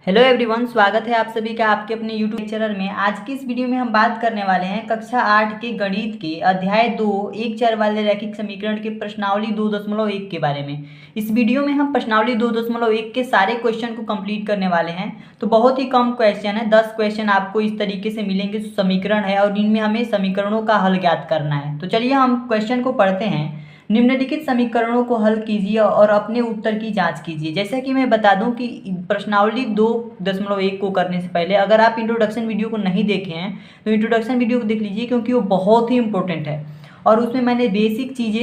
Hello everyone, स्वागत है आप सभी का आपके अपने यूट्यूब लेक्चरर में। आज की इस वीडियो में हम बात करने वाले हैं कक्षा 8 के गणित के अध्याय 2 एक चर वाले रैखिक समीकरण के प्रश्नावली 2.1 के बारे में। इस वीडियो में हम प्रश्नावली 2.1 के सारे क्वेश्चन को कंप्लीट करने वाले हैं। तो बहुत ही कम क्वेश्चन है, 10 क्वेश्चन आपको इस तरीके से मिलेंगे जो समीकरण है और इनमें हमें समीकरणों का हल ज्ञात करना है। तो चलिए हम क्वेश्चन को पढ़ते हैं। निम्नलिखित समीकरणों को हल कीजिए और अपने उत्तर की जांच कीजिए। जैसा कि मैं बता दूं कि प्रश्नावली 2.1 को करने से पहले अगर आप इंट्रोडक्शन वीडियो को नहीं देखे हैं तो इंट्रोडक्शन वीडियो को देख लीजिए, क्योंकि वो बहुत ही इंपॉर्टेंट है और उसमें मैंने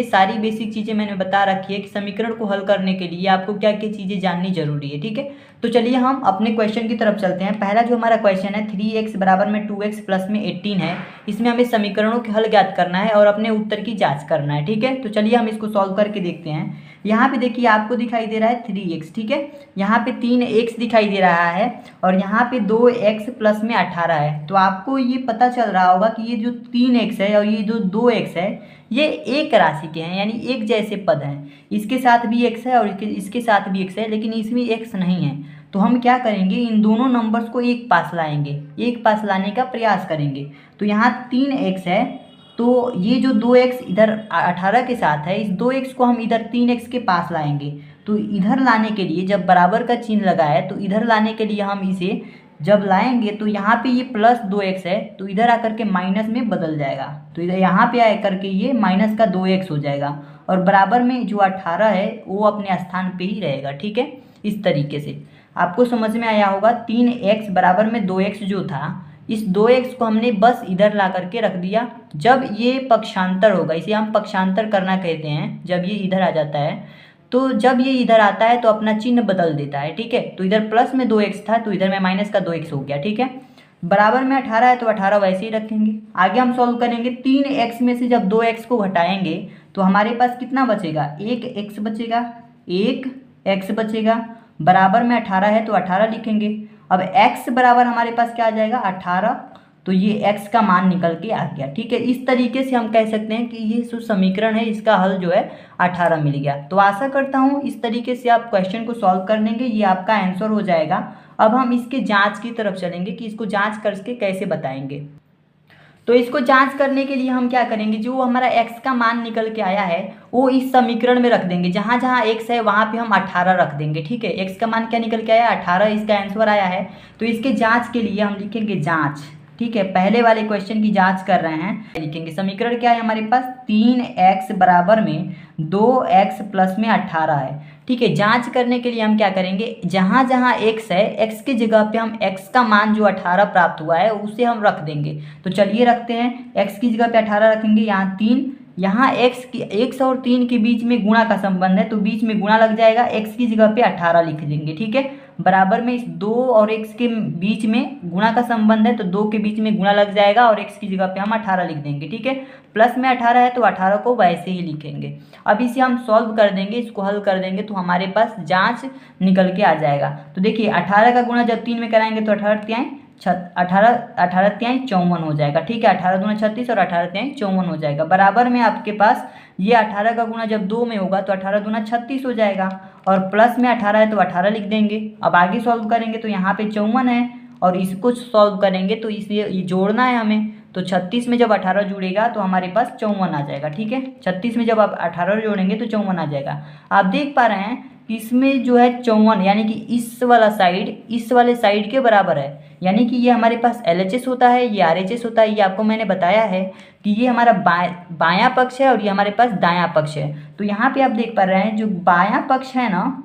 सारी बेसिक चीज़ें मैंने बता रखी है कि समीकरण को हल करने के लिए आपको क्या क्या चीज़ें जाननी जरूरी है। ठीक है, तो चलिए हम अपने क्वेश्चन की तरफ चलते हैं। पहला जो हमारा क्वेश्चन है 3x बराबर में 2x प्लस में 18 है। इसमें हमें समीकरणों के हल ज्ञात करना है और अपने उत्तर की जांच करना है। ठीक है, तो चलिए हम इसको सॉल्व करके देखते हैं। यहाँ पे देखिए आपको दिखाई दे रहा है 3x, ठीक है, यहाँ पे 3x दिखाई दे रहा है और यहाँ पे 2x प्लस में 18 है। तो आपको ये पता चल रहा होगा कि ये जो 3x है और ये जो 2x है ये एक राशि के हैं, यानी एक जैसे पद हैं। इसके साथ भी x है और इसके साथ भी x है, लेकिन इसमें x नहीं है। तो हम क्या करेंगे, इन दोनों नंबर्स को एक पास लाएंगे, एक पास लाने का प्रयास करेंगे। तो यहाँ 3x है, तो ये जो 2x इधर 18 के साथ है, इस 2x को हम इधर 3x के पास लाएंगे। तो इधर लाने के लिए जब बराबर का चिन्ह लगा है तो इधर लाने के लिए हम इसे जब लाएंगे तो यहाँ पे ये प्लस 2x है तो इधर आकर के माइनस में बदल जाएगा। तो इधर यहाँ पे आकर के ये माइनस का 2x हो जाएगा और बराबर में जो 18 है वो अपने स्थान पे ही रहेगा। ठीक है, इस तरीके से आपको समझ में आया होगा। 3x बराबर में 2x जो था, इस 2x को हमने बस इधर ला करके रख दिया। जब ये पक्षांतर होगा, इसे हम पक्षांतर करना कहते हैं, जब ये इधर आ जाता है तो जब ये इधर आता है तो अपना चिन्ह बदल देता है। ठीक है, तो इधर प्लस में 2x था तो इधर में माइनस का 2x हो गया। ठीक है, बराबर में 18 है तो 18 वैसे ही रखेंगे। आगे हम सॉल्व करेंगे। 3x में से जब 2x को घटाएंगे तो हमारे पास कितना बचेगा, 1x बचेगा, 1x बचेगा। बराबर में 18 है तो 18 लिखेंगे। अब x बराबर हमारे पास क्या आ जाएगा, 18। तो ये x का मान निकल के आ गया। ठीक है, इस तरीके से हम कह सकते हैं कि ये जो समीकरण है इसका हल जो है 18 मिल गया। तो आशा करता हूँ इस तरीके से आप क्वेश्चन को सॉल्व कर लेंगे, ये आपका आंसर हो जाएगा। अब हम इसके जांच की तरफ चलेंगे कि इसको जांच करके कैसे बताएंगे। तो इसको जांच करने के लिए हम क्या करेंगे, जो हमारा x का मान निकल के आया है वो इस समीकरण में रख देंगे। जहाँ जहाँ x है वहाँ पे हम 18 रख देंगे। ठीक है, x का मान क्या निकल के आया, 18, इसका आंसर आया है। तो इसके जांच के लिए हम लिखेंगे जांच। ठीक है, पहले वाले क्वेश्चन की जांच कर रहे हैं, लिखेंगे समीकरण क्या है हमारे पास, 3x बराबर में 2x प्लस में 18 है। ठीक है, जांच करने के लिए हम क्या करेंगे, जहाँ जहाँ x है x की जगह पे हम x का मान जो 18 प्राप्त हुआ है उसे हम रख देंगे। तो चलिए रखते हैं, x की जगह पे 18 रखेंगे, यहाँ 3, यहाँ x और 3 के बीच में गुणा का संबंध है तो बीच में गुणा लग जाएगा, x की जगह पे 18 लिख देंगे। ठीक है, बराबर में इस 2 और x के बीच में गुणा का संबंध है तो 2 के बीच में गुणा लग जाएगा और x की जगह पे हम 18 लिख देंगे। ठीक है, प्लस में 18 है तो 18 को वैसे ही लिखेंगे। अब इसे हम सॉल्व कर देंगे, इसको हल कर देंगे तो हमारे पास जांच निकल के आ जाएगा। तो देखिए 18 का गुणा जब 3 में कराएंगे तो 18 तिहाई 54 हो जाएगा। ठीक है, 18 दूना 36 और 18 तिहाई 54 हो जाएगा। बराबर में आपके पास ये 18 का गुणा जब 2 में होगा तो 18 दूना 36 हो जाएगा और प्लस में 18 है तो 18 लिख देंगे। अब आगे सॉल्व करेंगे तो यहाँ पे 54 है और इसको सॉल्व करेंगे तो इसलिए ये जोड़ना है हमें। तो 36 में जब 18 जुड़ेगा तो हमारे पास 54 आ जाएगा। ठीक है, 36 में जब आप 18 जोड़ेंगे तो 54 आ जाएगा। आप देख पा रहे हैं इसमें जो है 54 यानी कि इस वाला साइड इस वाले साइड के बराबर है, यानी कि ये हमारे पास LHS होता है, ये RHS होता है। ये आपको मैंने बताया है कि ये हमारा बायां पक्ष है और ये हमारे पास दायां पक्ष है। तो यहाँ पे आप देख पा रहे हैं जो बायां पक्ष है ना,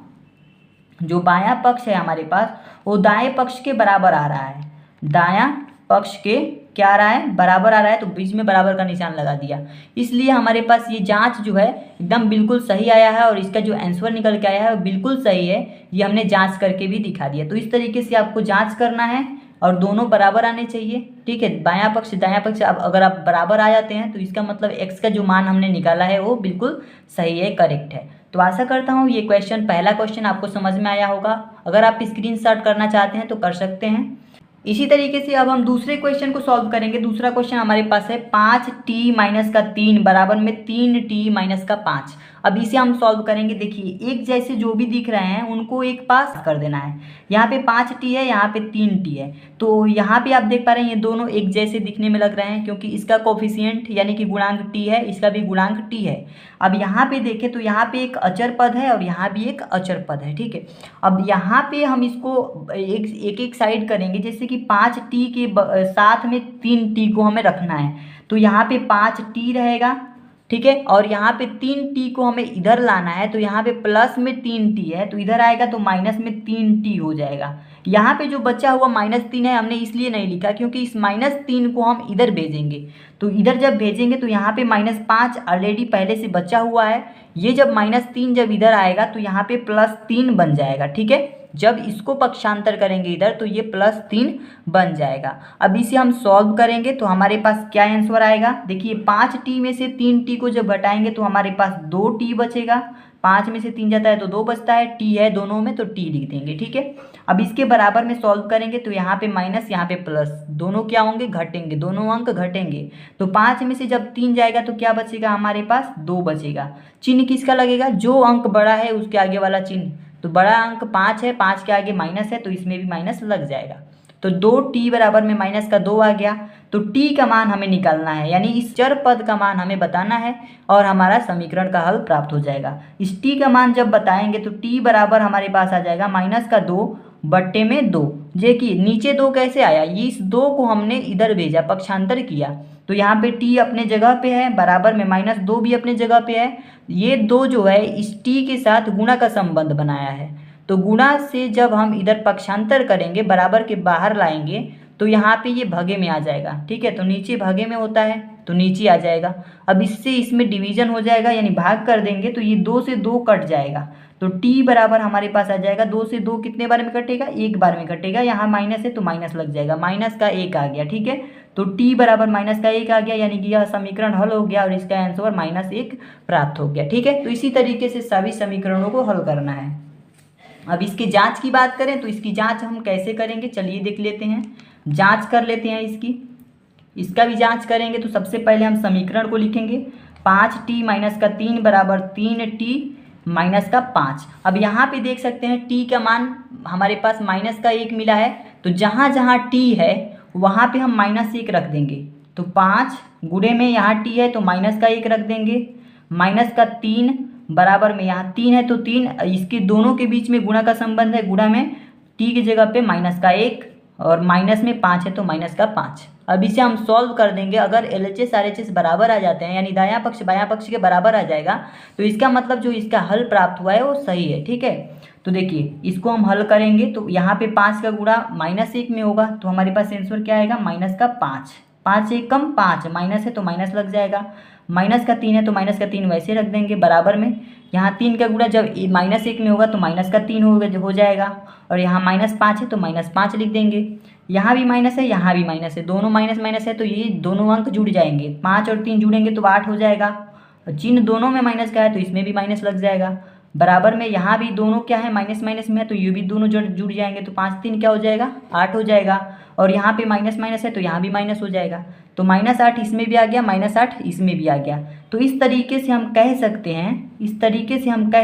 जो बायां पक्ष है हमारे पास वो दाएं पक्ष के बराबर आ रहा है। दायां पक्ष के क्या आ रहा है, बराबर आ रहा है, तो बीच में बराबर का निशान लगा दिया। इसलिए हमारे पास ये जांच जो है एकदम बिल्कुल सही आया है और इसका जो आंसर निकल के आया है वो बिल्कुल सही है। ये हमने जांच करके भी दिखा दिया। तो इस तरीके से आपको जांच करना है और दोनों बराबर आने चाहिए। ठीक है, बायां पक्ष दायां पक्ष अब अगर आप बराबर आ जाते हैं तो इसका मतलब x का जो मान हमने निकाला है वो बिल्कुल सही है, करेक्ट है। तो आशा करता हूँ ये क्वेश्चन, पहला क्वेश्चन आपको समझ में आया होगा। अगर आप स्क्रीनशॉट करना चाहते हैं तो कर सकते हैं। इसी तरीके से अब हम दूसरे क्वेश्चन को सॉल्व करेंगे। दूसरा क्वेश्चन हमारे पास है 5t - का 3 बराबर में 3t - का 5। अब इसे हम सॉल्व करेंगे। देखिए एक जैसे जो भी दिख रहे हैं उनको एक पास कर देना है। यहाँ पे 5t है, यहाँ पे 3t है, तो यहाँ पे आप देख पा रहे हैं ये दोनों एक जैसे दिखने में लग रहे हैं क्योंकि इसका कोफिशिएंट यानी कि गुणांक t है, इसका भी गुणांक t है। अब यहाँ पे देखें तो यहाँ पे एक अचर पद है और यहाँ भी एक अचर पद है, ठीक है। अब यहाँ पे हम इसको एक एक साइड करेंगे, जैसे कि 5t के साथ में 3t को हमें रखना है, तो यहाँ पे 5t रहेगा, ठीक है। और यहाँ पे 3t को हमें इधर लाना है, तो यहाँ पे प्लस में 3t है तो इधर आएगा तो माइनस में 3t हो जाएगा। यहाँ पे जो बचा हुआ -3 है हमने इसलिए नहीं लिखा क्योंकि इस -3 को हम इधर भेजेंगे, तो इधर जब भेजेंगे तो यहाँ पे -5 ऑलरेडी पहले से बचा हुआ है, ये जब -3 जब इधर आएगा तो यहाँ पे +3 बन जाएगा, ठीक है। जब इसको पक्षांतर करेंगे इधर तो ये +3 बन जाएगा। अब इसे हम सॉल्व करेंगे तो हमारे पास क्या आंसर आएगा। देखिए 5t में से 3t को जब घटाएंगे तो हमारे पास 2t बचेगा, 5 में से 3 जाता है तो 2 बचता है, t है दोनों में तो t लिख देंगे, ठीक है। अब इसके बराबर में सॉल्व करेंगे तो यहाँ पे माइनस यहाँ पे प्लस, दोनों क्या होंगे घटेंगे, दोनों अंक घटेंगे। तो 5 में से जब 3 जाएगा तो क्या बचेगा हमारे पास 2 बचेगा। चिन्ह किसका लगेगा, जो अंक बड़ा है उसके आगे वाला चिन्ह, तो बड़ा अंक 5 है, 5 के आगे माइनस है तो इसमें भी माइनस लग जाएगा। तो 2t बराबर में माइनस का 2 आ गया, तो t का मान हमें निकालना है, यानी इस चर पद का मान हमें बताना है और हमारा समीकरण का हल प्राप्त हो जाएगा। इस t का मान जब बताएंगे तो t बराबर हमारे पास आ जाएगा -2/2। देखिए नीचे 2 कैसे आया, इस 2 को हमने इधर भेजा, पक्षांतर किया, तो यहाँ पे t अपने जगह पे है, बराबर में -2 भी अपने जगह पे है। ये 2 जो है इस t के साथ गुणा का संबंध बनाया है, तो गुणा से जब हम इधर पक्षांतर करेंगे बराबर के बाहर लाएंगे तो यहाँ पे ये भागे में आ जाएगा, ठीक है। तो नीचे भागे में होता है तो नीचे आ जाएगा। अब इससे इसमें डिवीजन हो जाएगा, यानी भाग कर देंगे तो ये 2 से 2 कट जाएगा, तो t बराबर हमारे पास आ जाएगा 2 से 2 कितने बार में कटेगा, एक बार में कटेगा। यहाँ माइनस है तो माइनस लग जाएगा, माइनस का 1 आ गया, ठीक है। तो t बराबर -1 आ गया, यानी कि यह समीकरण हल हो गया और इसका आंसर -1 प्राप्त हो गया, ठीक है। तो इसी तरीके से सभी समीकरणों को हल करना है। अब इसकी जांच की बात करें तो इसकी जांच हम कैसे करेंगे, चलिए देख लेते हैं, जांच कर लेते हैं इसका भी जांच करेंगे। तो सबसे पहले हम समीकरण को लिखेंगे, 5t - का 3 बराबर 3t - का 5। अब यहाँ पे देख सकते हैं t का मान हमारे पास -1 मिला है, तो जहाँ जहाँ t है वहाँ पे हम -1 रख देंगे। तो 5 गुणे में यहाँ t है तो -1 रख देंगे, -3 बराबर में यहाँ 3 है तो 3, इसके दोनों के बीच में गुणा का संबंध है, गुणा में t की जगह पे -1 और माइनस में 5 है तो -5। अब इसे हम सॉल्व कर देंगे। अगर LHS RHS बराबर आ जाते हैं, यानी दायां पक्ष बायां पक्ष के बराबर आ जाएगा, तो इसका मतलब जो इसका हल प्राप्त हुआ है वो सही है, ठीक है। तो देखिए इसको हम हल करेंगे तो यहाँ पे 5 का गुणा -1 में होगा, तो हमारे पास आंसर क्या आएगा -5। 5 से कम 5, माइनस है तो माइनस लग जाएगा, -3 है तो -3 वैसे रख देंगे बराबर में। यहाँ 3 का गुणा जब -1 में होगा तो -3 हो जाएगा, और यहाँ -5 है तो -5 लिख देंगे। यहाँ भी माइनस है, यहाँ भी माइनस है, दोनों माइनस है तो ये दोनों अंक जुड़ जाएंगे, 5 और 3 जुड़ेंगे तो 8 हो जाएगा। चिन्ह दोनों में माइनस का है तो इसमें भी माइनस लग जाएगा। बराबर में यहाँ भी दोनों क्या है माइनस में है तो ये भी दोनों जुड़ जाएंगे, तो 5 3 क्या हो जाएगा 8 हो जाएगा। और यहाँ पे माइनस है तो यहाँ भी माइनस हो जाएगा, तो -8 इसमें भी आ गया, -8 इसमें भी आ गया। तो इस तरीके से हम कह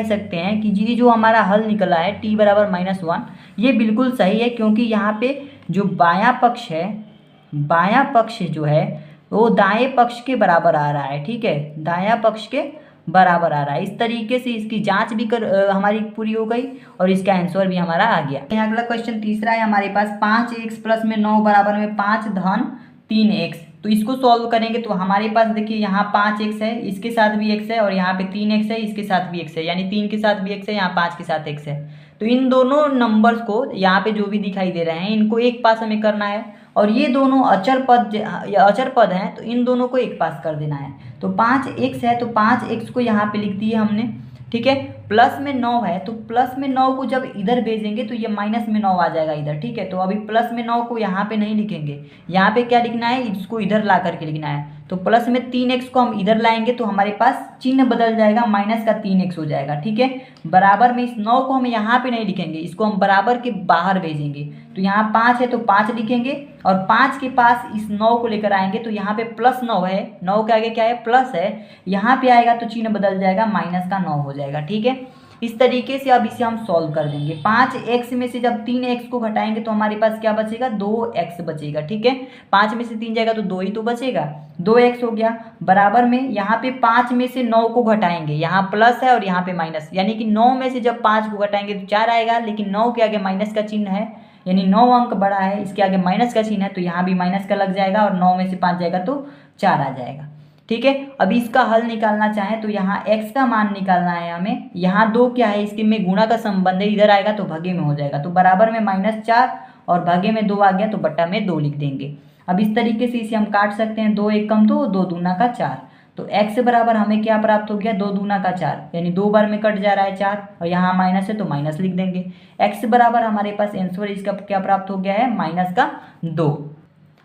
सकते हैं कि ये जो हमारा हल निकला है t बराबर -1, ये बिल्कुल सही है, क्योंकि यहाँ पे जो बायां पक्ष जो है वो दाएं पक्ष के बराबर आ रहा है, ठीक है, दायां पक्ष के बराबर आ रहा है। इस तरीके से इसकी जांच भी हमारी पूरी हो गई और इसका आंसर भी हमारा आ गया। यहाँ अगला क्वेश्चन तीसरा है हमारे पास, 5x + में 9 बराबर में 5 धन 3x। तो इसको सॉल्व करेंगे तो हमारे पास देखिए यहाँ 5x है, इसके साथ भी x है, और यहाँ पे 3x है, इसके साथ भी x है, यानी 3 के साथ भी x है, यहाँ 5 के साथ x है। तो इन दोनों नंबर्स को यहाँ पे जो भी दिखाई दे रहे हैं इनको एक पास हमें करना है, और ये दोनों अचर पद हैं तो इन दोनों को एक पास कर देना है। तो 5x है तो 5x को यहाँ पे लिख दिए हमने, ठीक है। प्लस में 9 है तो प्लस में 9 को जब इधर भेजेंगे तो ये माइनस में 9 आ जाएगा इधर, ठीक है। तो अभी प्लस में 9 को यहाँ पे नहीं लिखेंगे, यहाँ पे क्या लिखना है, इसको इधर ला करके लिखना है। तो प्लस में 3x को हम इधर लाएंगे तो हमारे पास चिन्ह बदल जाएगा, माइनस का 3x हो जाएगा। ठीक है, बराबर में इस 9 को हम यहाँ पे नहीं लिखेंगे, इसको हम बराबर के बाहर भेजेंगे। तो यहाँ 5 है तो 5 लिखेंगे और 5 के पास इस 9 को लेकर आएंगे तो यहाँ पे प्लस 9 है, 9 के आगे क्या है प्लस है, यहाँ पे आएगा तो चिन्ह बदल जाएगा, माइनस का 9 हो जाएगा। ठीक है, इस तरीके से अब इसे हम सॉल्व कर देंगे। 5x में से जब 3x को घटाएंगे तो हमारे पास क्या बचेगा, 2x बचेगा। ठीक है, 5 में से 3 जाएगा तो 2 ही तो बचेगा, 2x हो गया। बराबर में यहाँ पे 5 में से 9 को घटाएंगे, यहाँ प्लस है और यहाँ पे माइनस, यानी कि 9 में से जब 5 को घटाएंगे तो 4 आएगा, लेकिन 9 के आगे माइनस का चिन्ह है, यानी 9 अंक बड़ा है, इसके आगे माइनस का चिन्ह है, तो यहाँ भी माइनस का लग जाएगा और 9 में से 5 जाएगा तो 4 आ जाएगा। ठीक है, अब इसका हल निकालना चाहें तो यहाँ x का मान निकालना है हमें। यहाँ 2 क्या है, इसके में गुणा का संबंध है, इधर आएगा तो भागे में हो जाएगा, तो बराबर में -4 और भागे में 2 आ गया तो बट्टा में 2 लिख देंगे। अब इस तरीके से इसे हम काट सकते हैं, 2 एकम 2, 2 दूना का 4, तो x बराबर हमें क्या प्राप्त हो गया, 2 दूना का 4, यानी 2 बार में कट जा रहा है 4 और यहाँ माइनस है तो माइनस लिख देंगे। x बराबर हमारे पास आंसर इसका क्या प्राप्त हो गया है, -2।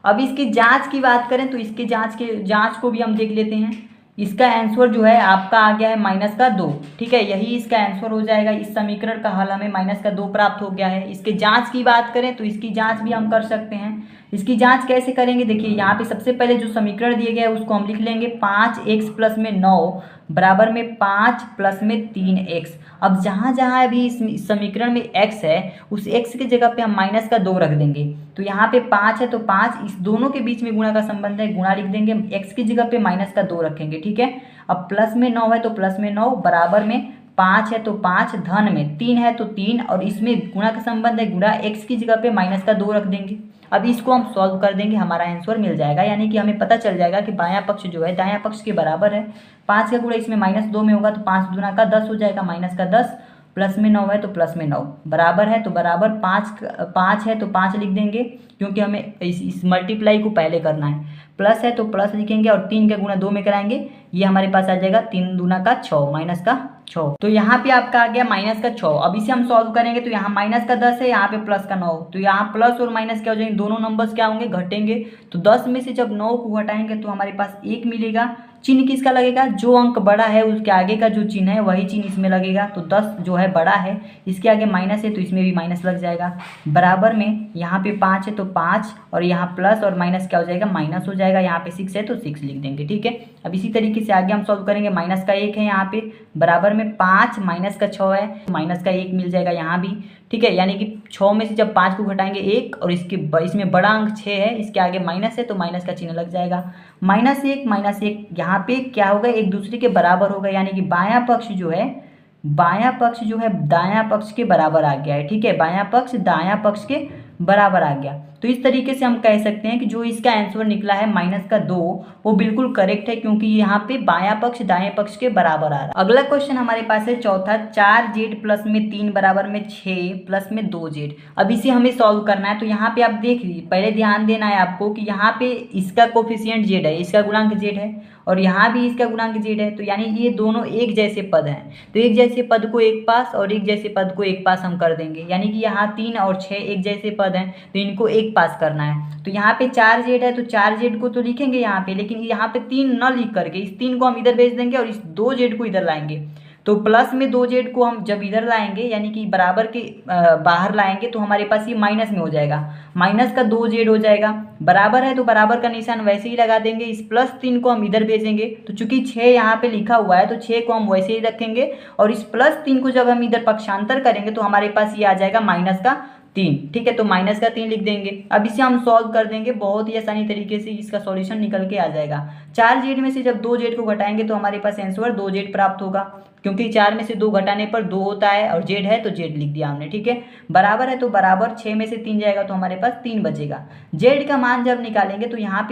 अब इसकी जांच की बात करें तो इसके जांच को भी हम देख लेते हैं। इसका आंसर जो है आपका आ गया है -2। ठीक है, यही इसका आंसर हो जाएगा। इस समीकरण का हल हमें -2 प्राप्त हो गया है। इसके जांच की बात करें तो इसकी जांच भी हम कर सकते हैं। इसकी जांच कैसे करेंगे, देखिए यहाँ पे सबसे पहले जो समीकरण दिए गया है उसको हम लिख लेंगे, 5x प्लस में 9 बराबर में 5 प्लस में 3x। अब जहाँ जहाँ भी इस समीकरण में x है उस x की जगह पे हम -2 रख देंगे। तो यहाँ पे 5 है तो 5, इस दोनों के बीच में गुणा का संबंध है, गुणा लिख देंगे, x की जगह पे -2 रखेंगे। ठीक है, अब प्लस में 9 है तो प्लस में 9, बराबर में 5 है तो 5, धन में 3 है तो 3 और इसमें गुणा का संबंध है, गुणा x की जगह पे -2 रख देंगे। अब इसको हम सॉल्व कर देंगे, हमारा आंसर मिल जाएगा, यानी कि हमें पता चल जाएगा कि बायां पक्ष जो है दायां पक्ष के बराबर है। 5 का गुणा इसमें -2 में होगा तो 5 दूना का 10 हो जाएगा, -10, प्लस में 9 है तो प्लस में 9, बराबर है तो बराबर 5 है तो 5 लिख देंगे, क्योंकि हमें इस मल्टीप्लाई को पहले करना है। प्लस है तो प्लस लिखेंगे और 3 का गुणा 2 में कराएंगे, ये हमारे पास आ जाएगा 3 दूना का 6, -6। तो यहाँ पे आपका आ गया -6। अब इसे हम सॉल्व करेंगे तो यहाँ -10 है, यहाँ पे प्लस का 9, तो यहाँ प्लस और माइनस क्या हो जाएंगे, दोनों नंबर्स क्या होंगे, घटेंगे। तो 10 में से जब 9 को घटाएंगे तो हमारे पास 1 मिलेगा। चिन्ह किसका लगेगा, जो अंक बड़ा है उसके आगे का जो चिन्ह है वही चिन्ह इसमें लगेगा। तो 10 जो है बड़ा है, इसके आगे माइनस है तो इसमें भी माइनस लग जाएगा। बराबर में यहाँ पे 5 है तो 5 और यहाँ प्लस और माइनस क्या हो जाएगा, माइनस हो जाएगा। यहाँ पे 6 है तो 6 लिख देंगे। ठीक है, अब इसी तरीके से आगे हम सॉल्व करेंगे। -1 है यहाँ पे, बराबर में 5 -6 है, -1 मिल जाएगा यहाँ भी। ठीक है, यानी कि 6 में से जब 5 को घटाएंगे 1 और इसमें बड़ा अंक 6 है, इसके आगे माइनस है तो माइनस का चिन्ह लग जाएगा। -1 यहाँ पे क्या होगा, एक दूसरे के बराबर होगा, यानी कि बायां पक्ष जो है दायां पक्ष के बराबर आ गया है। ठीक है, बायां पक्ष दायां पक्ष के बराबर आ गया। तो इस तरीके से हम कह सकते हैं कि जो इसका आंसर निकला है -2 वो बिल्कुल करेक्ट है, क्योंकि यहाँ पे बायां पक्ष दाएं पक्ष के बराबर आ रहा है। अगला क्वेश्चन हमारे पास है चौथा, 4z प्लस में 3 बराबर में 6 प्लस में 2z। अब इसे हमें सॉल्व करना है। तो यहाँ पे आप देख लीजिए, पहले ध्यान देना है आपको कि यहाँ पे इसका कोफिशिएंट z है, इसका गुणांक z है और यहाँ भी इसका गुणांक z है, तो यानी ये दोनों एक जैसे पद हैं। तो एक जैसे पद को एक पास और एक जैसे पद को एक पास हम कर देंगे, यानी कि यहाँ 3 और 6 एक जैसे पद हैं तो इनको एक पास करना है। तो यहाँ पे 4z है तो 4z को तो लिखेंगे यहाँ पे, लेकिन यहाँ पे 3 न लिख करके इस 3 को हम इधर भेज देंगे और इस 2z को इधर लाएंगे। तो प्लस में 2z को हम जब इधर लाएंगे, यानी कि बराबर के बाहर लाएंगे, तो हमारे पास ये माइनस में हो जाएगा, माइनस का 2z हो जाएगा। बराबर है तो बराबर का निशान वैसे ही लगा देंगे, इस +3 को हम इधर भेजेंगे। तो चूंकि 6 यहाँ पे लिखा हुआ है तो 6 को हम वैसे ही रखेंगे और इस +3 को जब हम इधर पक्षांतर करेंगे तो हमारे पास ये आ जाएगा -3। ठीक है, तो -3 लिख देंगे। अब इसे हम सॉल्व कर देंगे, बहुत ही आसानी तरीके से इसका सॉल्यूशन निकल के आ जाएगा। 4z में से जब 2z को घटाएंगे तो हमारे पास आंसर 2z प्राप्त होगा, क्योंकि 4 में से 2 घटाने पर 2 होता है और z है तो z लिख दिया हमने। ठीक है, बराबर है तो बराबर 6 में से 3 जाएगा तो हमारे पास 3 बचेगा। z का मान जब निकालेंगे तो यहाँ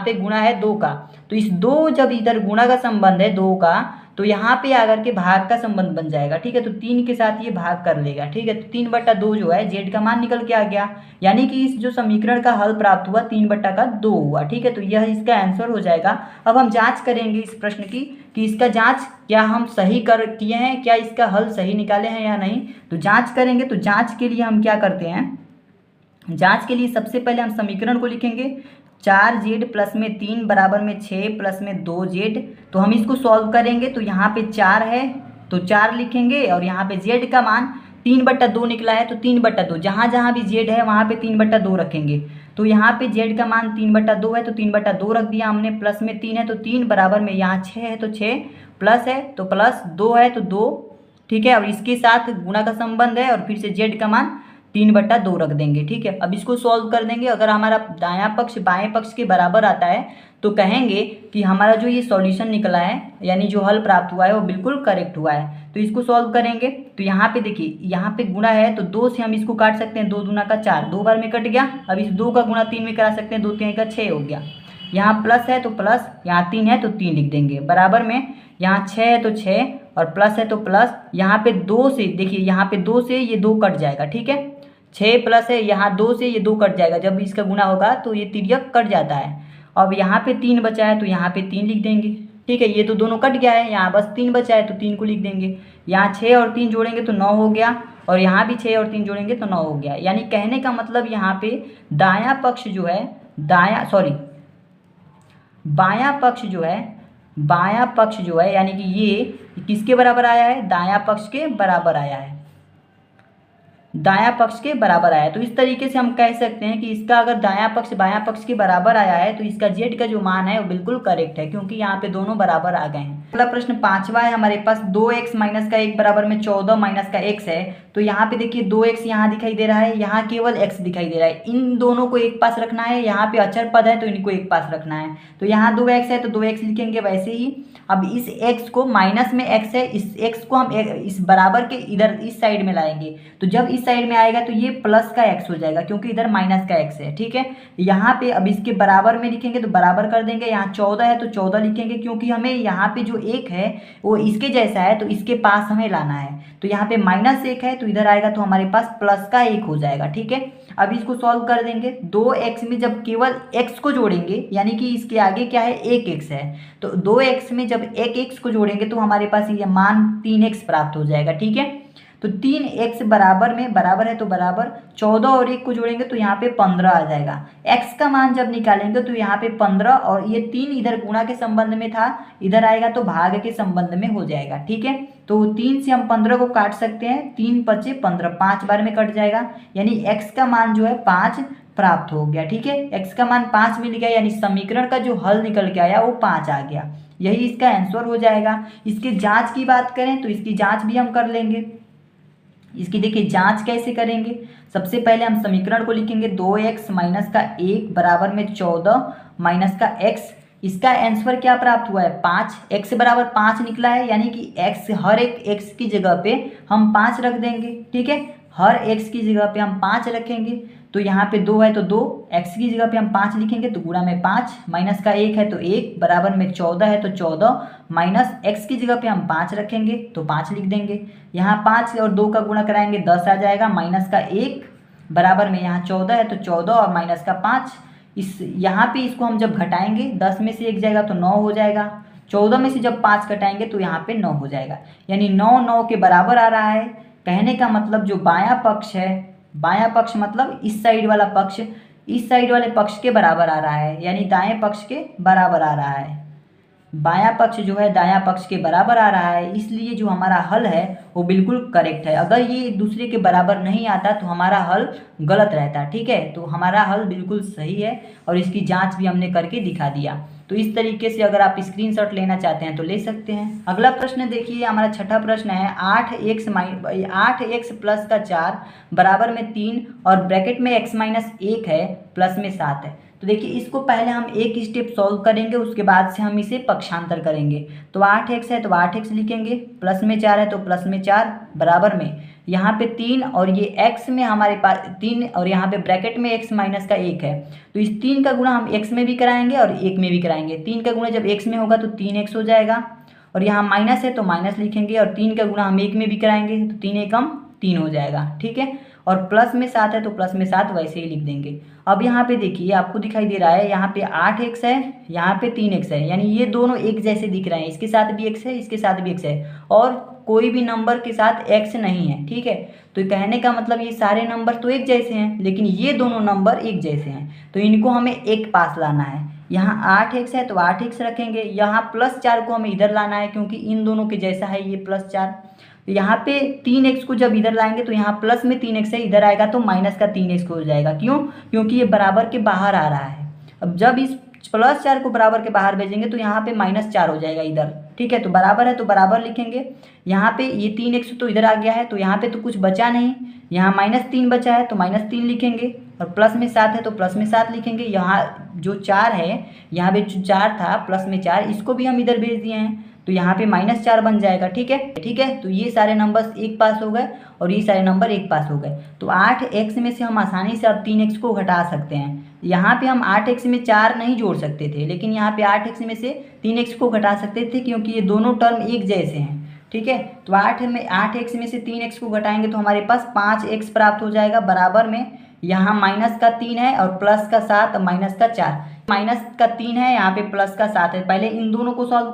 पे गुणा है 2 का, तो इस 2 जब इधर गुणा का संबंध है 2 का, तो यहाँ पे आकर के भाग का संबंध बन जाएगा। ठीक है, तो 3 के साथ ये भाग कर लेगा। ठीक है, तो 3/2 जो है z का मान निकल के आ गया, यानी कि इस जो समीकरण का हल प्राप्त हुआ 3/2 हुआ। ठीक है, तो यह इसका आंसर हो जाएगा। अब हम जांच करेंगे इस प्रश्न की कि इसका जांच क्या हम सही किए हैं, क्या इसका हल सही निकाले हैं या नहीं। तो जांच करेंगे, तो जांच के लिए हम क्या करते हैं, जांच के लिए सबसे पहले हम समीकरण को लिखेंगे 4z प्लस में 3 बराबर में 6 प्लस में 2z। तो हम इसको सॉल्व करेंगे तो यहाँ पे 4 है तो 4 लिखेंगे और यहाँ पे z का मान 3/2 निकला है तो 3/2, जहाँ जहाँ भी z है वहाँ पे 3/2 रखेंगे। तो यहाँ पे z का मान 3/2 है तो 3/2 रख दिया हमने, प्लस में 3 है तो 3 बराबर में यहाँ 6 है तो 6, प्लस है तो प्लस, 2 है तो 2, ठीक है। और इसके साथ गुणा का संबंध है और फिर से z का मान 3/2 रख देंगे, ठीक है। अब इसको सॉल्व कर देंगे। अगर हमारा दायां पक्ष बाएं पक्ष के बराबर आता है तो कहेंगे कि हमारा जो ये सॉल्यूशन निकला है यानी जो हल प्राप्त हुआ है वो बिल्कुल करेक्ट हुआ है। तो इसको सॉल्व करेंगे तो यहाँ पे देखिए, यहाँ पे गुणा है तो 2 से हम इसको काट सकते हैं, 2 दूना का 4, 2 बार में कट गया। अब इस 2 का गुणा 3 में करा सकते हैं, 2 3 का 6 हो गया। यहाँ प्लस है तो प्लस, यहाँ 3 है तो 3 लिख देंगे, बराबर में यहाँ 6 है तो 6 और प्लस है तो प्लस। यहाँ पे 2 से देखिए, यहाँ पे 2 से ये 2 कट जाएगा, ठीक है। 6 प्लस है, यहाँ 2 से ये 2 कट जाएगा, जब इसका गुणा होगा तो ये तिर्यक कट जाता है। अब यहाँ पे 3 बचा है तो यहाँ पे 3 लिख देंगे, ठीक है। ये तो दोनों कट गया है, यहाँ बस 3 बचा है तो 3 को लिख देंगे। यहाँ 6 और 3 जोड़ेंगे तो 9 हो गया और यहाँ भी 6 और 3 जोड़ेंगे तो 9 हो गया। यानी कहने का मतलब यहाँ पे दायां पक्ष जो है, बायां पक्ष जो है यानी कि ये किसके बराबर आया है, दायां पक्ष के बराबर आया है, दायां पक्ष के बराबर आया है। तो इस तरीके से हम कह सकते हैं कि इसका अगर दायां पक्ष बायां पक्ष के बराबर आया है तो इसका z का जो मान है वो बिल्कुल करेक्ट है, क्योंकि यहाँ पे दोनों बराबर आ गए हैं। अगला प्रश्न 5वां है हमारे पास, 2x माइनस का 1 बराबर में 14 माइनस का x है। तो यहाँ पे देखिए 2x यहाँ दिखाई दे रहा है, यहाँ केवल x दिखाई दे रहा है। इन दोनों को एक पास रखना है, यहाँ पे अचर पद है तो इनको एक पास रखना है। तो यहाँ 2x है तो 2x लिखेंगे वैसे ही। अब इस x को, माइनस में x है, इस x को हम इस बराबर के इधर इस साइड में लाएंगे तो जब इस साइड में आएगा तो ये प्लस का x हो जाएगा, क्योंकि इधर माइनस का x है, ठीक है। यहाँ पे अब इसके बराबर में लिखेंगे तो बराबर कर देंगे। यहाँ 14 है तो 14 लिखेंगे, क्योंकि हमें यहाँ पे जो 1 है वो इसके जैसा है तो इसके पास हमें लाना है। तो यहाँ पे -1 है तो इधर आएगा तो हमारे पास प्लस का 1 हो जाएगा, ठीक है। अब इसको सॉल्व कर देंगे। 2x में जब केवल x को जोड़ेंगे, यानी कि इसके आगे क्या है, 1x है, तो 2x में जब 1x को जोड़ेंगे तो हमारे पास ये मान 3x प्राप्त हो जाएगा, ठीक है। तो 3x बराबर में, बराबर है तो बराबर, 14 और 1 को जोड़ेंगे तो यहाँ पे 15 आ जाएगा। x का मान जब निकालेंगे तो यहाँ पे 15 और ये 3 इधर गुणा के संबंध में था, इधर आएगा तो भाग के संबंध में हो जाएगा, ठीक है। तो 3 से हम 15 को काट सकते हैं, 3 पचे 15, 5 बार में कट जाएगा, यानी x का मान जो है 5 प्राप्त हो गया, ठीक है। x का मान 5 मिल गया, यानी समीकरण का जो हल निकल के आया वो 5 आ गया। यही इसका आंसर हो जाएगा। इसकी जांच की बात करें तो इसकी जांच भी हम कर लेंगे। इसकी देखिए जांच कैसे करेंगे। सबसे पहले हम समीकरण को लिखेंगे 2x माइनस का 1 बराबर में 14 माइनस का x। इसका आंसर क्या प्राप्त हुआ है, 5। x बराबर 5 निकला है, यानी कि x, हर एक x की जगह पे हम 5 रख देंगे, ठीक है। हर x की जगह पे हम 5 रखेंगे। तो यहाँ पे 2 है तो 2, x की जगह पे हम 5 लिखेंगे तो गुणा में 5, माइनस का 1 है तो 1, बराबर में 14 है तो 14, माइनस x की जगह पे हम 5 रखेंगे तो 5 लिख देंगे। यहाँ 5 और 2 का गुणा कराएंगे 10 आ जाएगा, माइनस का 1, बराबर में यहाँ 14 है तो 14 और माइनस का 5। इस यहाँ पे इसको हम जब घटाएंगे 10 में से 1 जाएगा तो 9 हो जाएगा, 14 में से जब 5 घटाएंगे तो यहाँ पे 9 हो जाएगा, यानी 9 9 के बराबर आ रहा है। कहने का मतलब जो बायां पक्ष है, बायां पक्ष मतलब इस साइड वाला पक्ष इस साइड वाले पक्ष के बराबर आ रहा है, यानी दाएं पक्ष के बराबर आ रहा है। बायां पक्ष जो है दायां पक्ष के बराबर आ रहा है, इसलिए जो हमारा हल है वो बिल्कुल करेक्ट है। अगर ये एक दूसरे के बराबर नहीं आता तो हमारा हल गलत रहता, ठीक है। तो हमारा हल बिल्कुल सही है और इसकी जांच भी हमने करके दिखा दिया। तो इस तरीके से अगर आप स्क्रीनशॉट लेना चाहते हैं तो ले सकते हैं। अगला प्रश्न देखिए, हमारा छठा प्रश्न है 8x प्लस का 4 बराबर में 3 और ब्रैकेट में x माइनस 1 है, प्लस में 7 है। तो देखिए इसको पहले हम एक स्टेप सॉल्व करेंगे, उसके बाद से हम इसे पक्षांतर करेंगे। तो 8x है तो 8x लिखेंगे, प्लस में 4 है तो प्लस में 4, बराबर में यहाँ पे 3 और ये x में हमारे पास 3 और यहाँ पे ब्रैकेट में x माइनस का 1 है। तो इस 3 का गुणा हम x में भी कराएंगे और 1 में भी कराएंगे। 3 का गुणा जब x में होगा तो 3x हो जाएगा और यहाँ माइनस है तो माइनस लिखेंगे और 3 का गुणा हम 1 में भी कराएंगे तो 3 एकम 3 हो जाएगा, ठीक है। और प्लस में 7 है तो प्लस में 7 वैसे ही लिख देंगे। अब यहाँ पे देखिए आपको दिखाई दे रहा है यहाँ पे 8x है, यहाँ पे 3x है, यानी ये दोनों एक जैसे दिख रहे हैं, इसके साथ भी x है, इसके साथ भी x है, और कोई भी नंबर के साथ x नहीं है। ठीक है, तो कहने का मतलब ये सारे नंबर तो एक जैसे हैं, लेकिन ये दोनों नंबर एक जैसे हैं, तो इनको हमें एक पास लाना है। यहाँ 8x है तो 8x रखेंगे, यहाँ +4 को हमें इधर लाना है क्योंकि इन दोनों के जैसा है ये +4। तो यहाँ पे 3x को जब इधर लाएंगे तो यहाँ प्लस में 3x है, इधर आएगा तो माइनस का 3x हो जाएगा। क्यों? क्योंकि ये बराबर के बाहर आ रहा है। अब जब इस +4 को बराबर के बाहर भेजेंगे तो यहाँ पे -4 हो जाएगा इधर। ठीक है, तो बराबर है तो बराबर लिखेंगे। यहाँ पे ये 3x तो इधर आ गया है तो यहाँ पे तो कुछ बचा नहीं, यहाँ -3 बचा है तो -3 लिखेंगे, और प्लस में 7 है तो प्लस में 7 लिखेंगे। यहाँ जो 4 है, यहाँ पे जो 4 था प्लस में 4, इसको भी हम इधर भेज दिए हैं तो यहाँ पे -4 बन जाएगा। ठीक है, ठीक है, तो ये सारे नंबर्स एक पास हो गए और ये सारे नंबर एक पास हो गए। तो 8x में से हम आसानी से अब 3x को घटा सकते हैं। यहाँ पे हम 8x में 4 नहीं जोड़ सकते थे, लेकिन यहाँ पे 8x में से 3x को घटा सकते थे क्योंकि ये दोनों टर्म एक जैसे हैं। ठीक है, तो 8x में से 3x को घटाएंगे तो हमारे पास 5x प्राप्त हो जाएगा। बराबर में यहाँ -3 है और +7 -4, -3 है, यहाँ पे +7 है। पहले इन दोनों को सॉल्व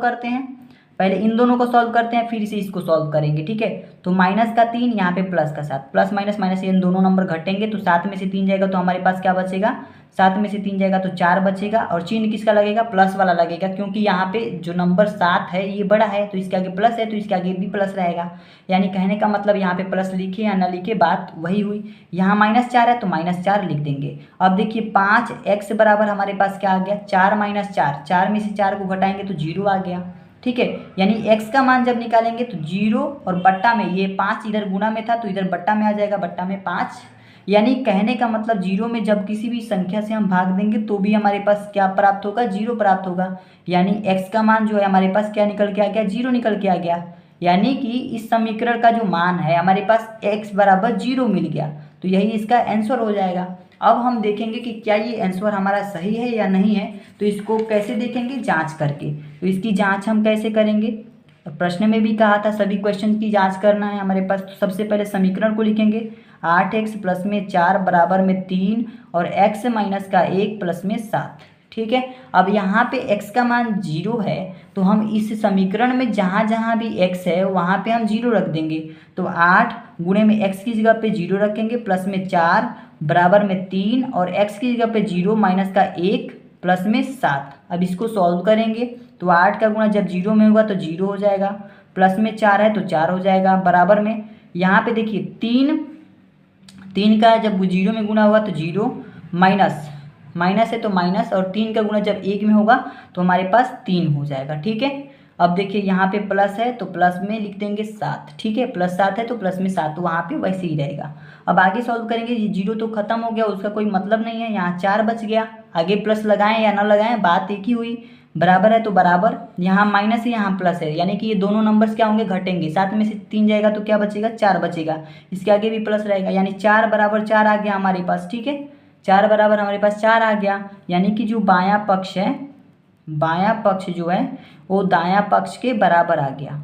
करते हैं, फिर से इसको सॉल्व करेंगे। ठीक है, तो -3 यहाँ पे +7, प्लस माइनस माइनस इन दोनों नंबर घटेंगे तो 7 में से 3 जाएगा तो हमारे पास क्या बचेगा, 7 में से 3 जाएगा तो 4 बचेगा, और चिन्ह किसका लगेगा, प्लस वाला लगेगा, क्योंकि यहाँ पे जो नंबर 7 है ये बड़ा है तो इसके आगे प्लस है तो इसके आगे भी प्लस रहेगा। यानी कहने का मतलब यहाँ पे प्लस लिखे या ना लिखे बात वही हुई। यहाँ -4 है तो -4 लिख देंगे। अब देखिए 5x बराबर हमारे पास क्या आ गया, 4 - 4, 4 में से 4 को घटाएंगे तो 0 आ गया। ठीक है, यानी x का मान जब निकालेंगे तो 0 और बट्टा में ये 5 इधर गुना में था तो इधर बट्टा में आ जाएगा, बट्टा में 5। यानी कहने का मतलब 0 में जब किसी भी संख्या से हम भाग देंगे तो भी हमारे पास क्या प्राप्त होगा, 0 प्राप्त होगा। यानी x का मान जो है हमारे पास क्या निकल के आ गया, 0 निकल के आ गया। यानी कि इस समीकरण का जो मान है हमारे पास x बराबर 0 मिल गया, तो यही इसका आंसर हो जाएगा। अब हम देखेंगे कि क्या ये आंसर हमारा सही है या नहीं है, तो इसको कैसे देखेंगे, जांच करके। तो इसकी जांच हम कैसे करेंगे, प्रश्न में भी कहा था सभी क्वेश्चन की जांच करना है हमारे पास। तो सबसे पहले समीकरण को लिखेंगे, 8x प्लस में 4 बराबर में 3 और x माइनस का 1 प्लस में 7। ठीक है, अब यहाँ पे x का मान 0 है तो हम इस समीकरण में जहाँ जहाँ भी x है वहाँ पे हम 0 रख देंगे। तो 8 गुणे में x की जगह पे 0 रखेंगे, प्लस में 4 बराबर में 3 और x की जगह पे 0 माइनस का 1 प्लस में 7। अब इसको सॉल्व करेंगे तो 8 का गुणा जब 0 में होगा तो 0 हो जाएगा, प्लस में 4 है तो 4 हो जाएगा, बराबर में यहाँ पे देखिए 3 का जब 0 में गुणा होगा तो 0, माइनस है तो माइनस, और 3 का गुणा जब 1 में होगा तो हमारे पास 3 हो जाएगा। ठीक है, अब देखिए यहाँ पे प्लस है तो प्लस में लिख देंगे 7। ठीक है, +7 है तो प्लस में 7, तो वहाँ पे वैसे ही रहेगा। अब आगे सॉल्व करेंगे, ये 0 तो खत्म हो गया, उसका कोई मतलब नहीं है, यहाँ 4 बच गया। आगे प्लस लगाएं या ना लगाएं बात एक ही हुई, बराबर है तो बराबर, यहाँ माइनस है यहाँ प्लस है, यानी कि ये दोनों नंबर्स क्या होंगे, घटेंगे। 7 में से 3 जाएगा तो क्या बचेगा, 4 बचेगा, इसके आगे भी प्लस रहेगा, यानी 4 बराबर 4 आ गया हमारे पास। ठीक है, 4 बराबर हमारे पास 4 आ गया, यानी कि जो बायां पक्ष है, बायां पक्ष जो है वो दायां पक्ष के बराबर आ गया,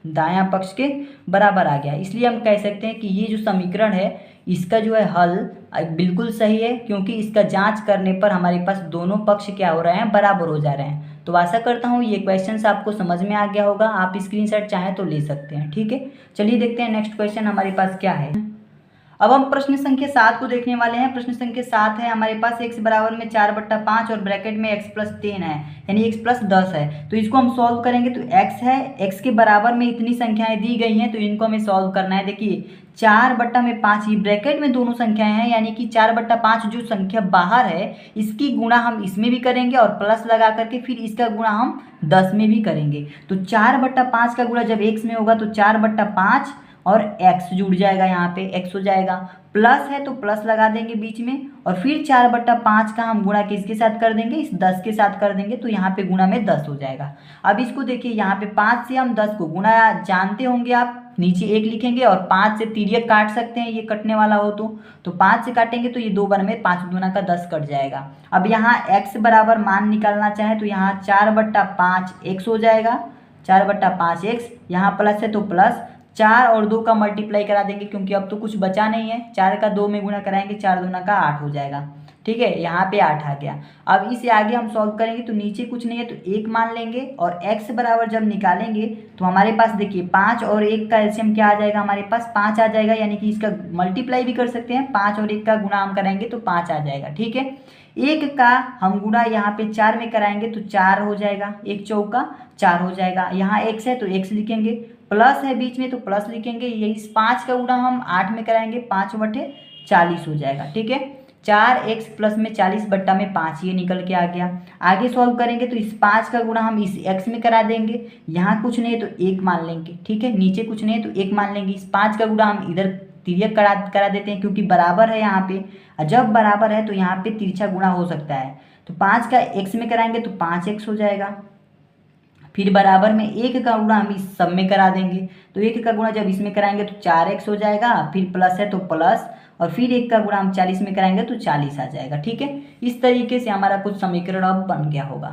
दायां पक्ष के बराबर आ गया। इसलिए हम कह सकते हैं कि ये जो समीकरण है इसका जो है हल बिल्कुल सही है, क्योंकि इसका जांच करने पर हमारे पास दोनों पक्ष क्या हो रहे हैं, बराबर हो जा रहे हैं। तो आशा करता हूँ ये क्वेश्चन आपको समझ में आ गया होगा, आप स्क्रीनशॉट चाहें तो ले सकते हैं। ठीक है, चलिए देखते हैं नेक्स्ट क्वेश्चन हमारे पास क्या है। अब हम प्रश्न संख्या 7 को देखने वाले हैं। प्रश्न संख्या 7 है हमारे पास, x बराबर में 4/5 और ब्रैकेट में x + 10 है, यानी x + 10 है। तो इसको हम सॉल्व करेंगे तो x है, x के बराबर में इतनी संख्याएं दी गई हैं तो इनको हमें सॉल्व करना है। देखिए 4/5 ये ब्रैकेट में दोनों संख्याएं हैं, यानी कि 4/5 जो संख्या बाहर है इसकी गुणा हम इसमें भी करेंगे और प्लस लगा करके फिर इसका गुणा हम 10 में भी करेंगे। तो 4/5 का गुणा जब x में होगा तो 4/5 और x जुड़ जाएगा, यहाँ पे x हो जाएगा, प्लस है तो प्लस लगा देंगे बीच में, और फिर 4/5 का हम गुणा किसके साथ कर देंगे, इस 10 के साथ कर देंगे, तो यहाँ पे गुणा में 10 हो जाएगा। अब इसको देखिए, यहाँ पे 5 से हम 10 को गुणा जानते होंगे आप, नीचे 1 लिखेंगे और 5 से तिर्यक काट सकते हैं, ये कटने वाला हो तो 5 से काटेंगे तो ये 2 बार में 5 दूना का 10 कट जाएगा। अब यहाँ x बराबर मान निकालना चाहें तो यहाँ 4/5 x हो जाएगा, 4/5 x, यहाँ प्लस है तो प्लस, 4 और 2 का मल्टीप्लाई करा देंगे क्योंकि अब तो कुछ बचा नहीं है। 4 का 2 में गुणा कराएंगे, 4 दूना का 8 हो जाएगा। ठीक है, यहाँ पे 8 आ गया। अब इसे आगे हम सॉल्व करेंगे तो नीचे कुछ नहीं है तो 1 मान लेंगे और x बराबर जब निकालेंगे तो हमारे पास देखिए 5 और 1 का एलसीएम क्या आ जाएगा, हमारे पास 5 आ जाएगा। यानी कि इसका मल्टीप्लाई भी कर सकते हैं, 5 और 1 का गुणा हम कराएंगे तो 5 आ जाएगा। ठीक है, 1 का हम गुणा यहाँ पे 4 में कराएंगे तो 4 हो जाएगा, 1 चौका 4 हो जाएगा। यहाँ x है तो x लिखेंगे, प्लस है बीच में तो प्लस लिखेंगे। यही इस 5 का गुणा हम 8 में कराएंगे, 5/40 हो जाएगा। ठीक है, 4x प्लस में 40 बट्टा में 5 ये निकल के आ गया। आगे सॉल्व करेंगे तो इस 5 का गुणा हम इस x में करा देंगे। यहाँ कुछ नहीं है तो 1 मान लेंगे। ठीक है, नीचे कुछ नहीं है तो 1 मान लेंगे। इस 5 का गुणा हम इधर तिर्यक करा देते हैं क्योंकि बराबर है यहाँ पे। जब बराबर है तो यहाँ पे तिरछा गुणा हो सकता है। तो 5 का x में कराएंगे तो 5x हो जाएगा। फिर बराबर में 1 का गुणा हम इस सब में करा देंगे तो 1 का गुणा जब इसमें कराएंगे तो 4x हो जाएगा। फिर प्लस है तो प्लस और फिर 1 का गुणा हम 40 में कराएंगे तो 40 आ जाएगा। ठीक है, इस तरीके से हमारा कुछ समीकरण अब बन गया होगा।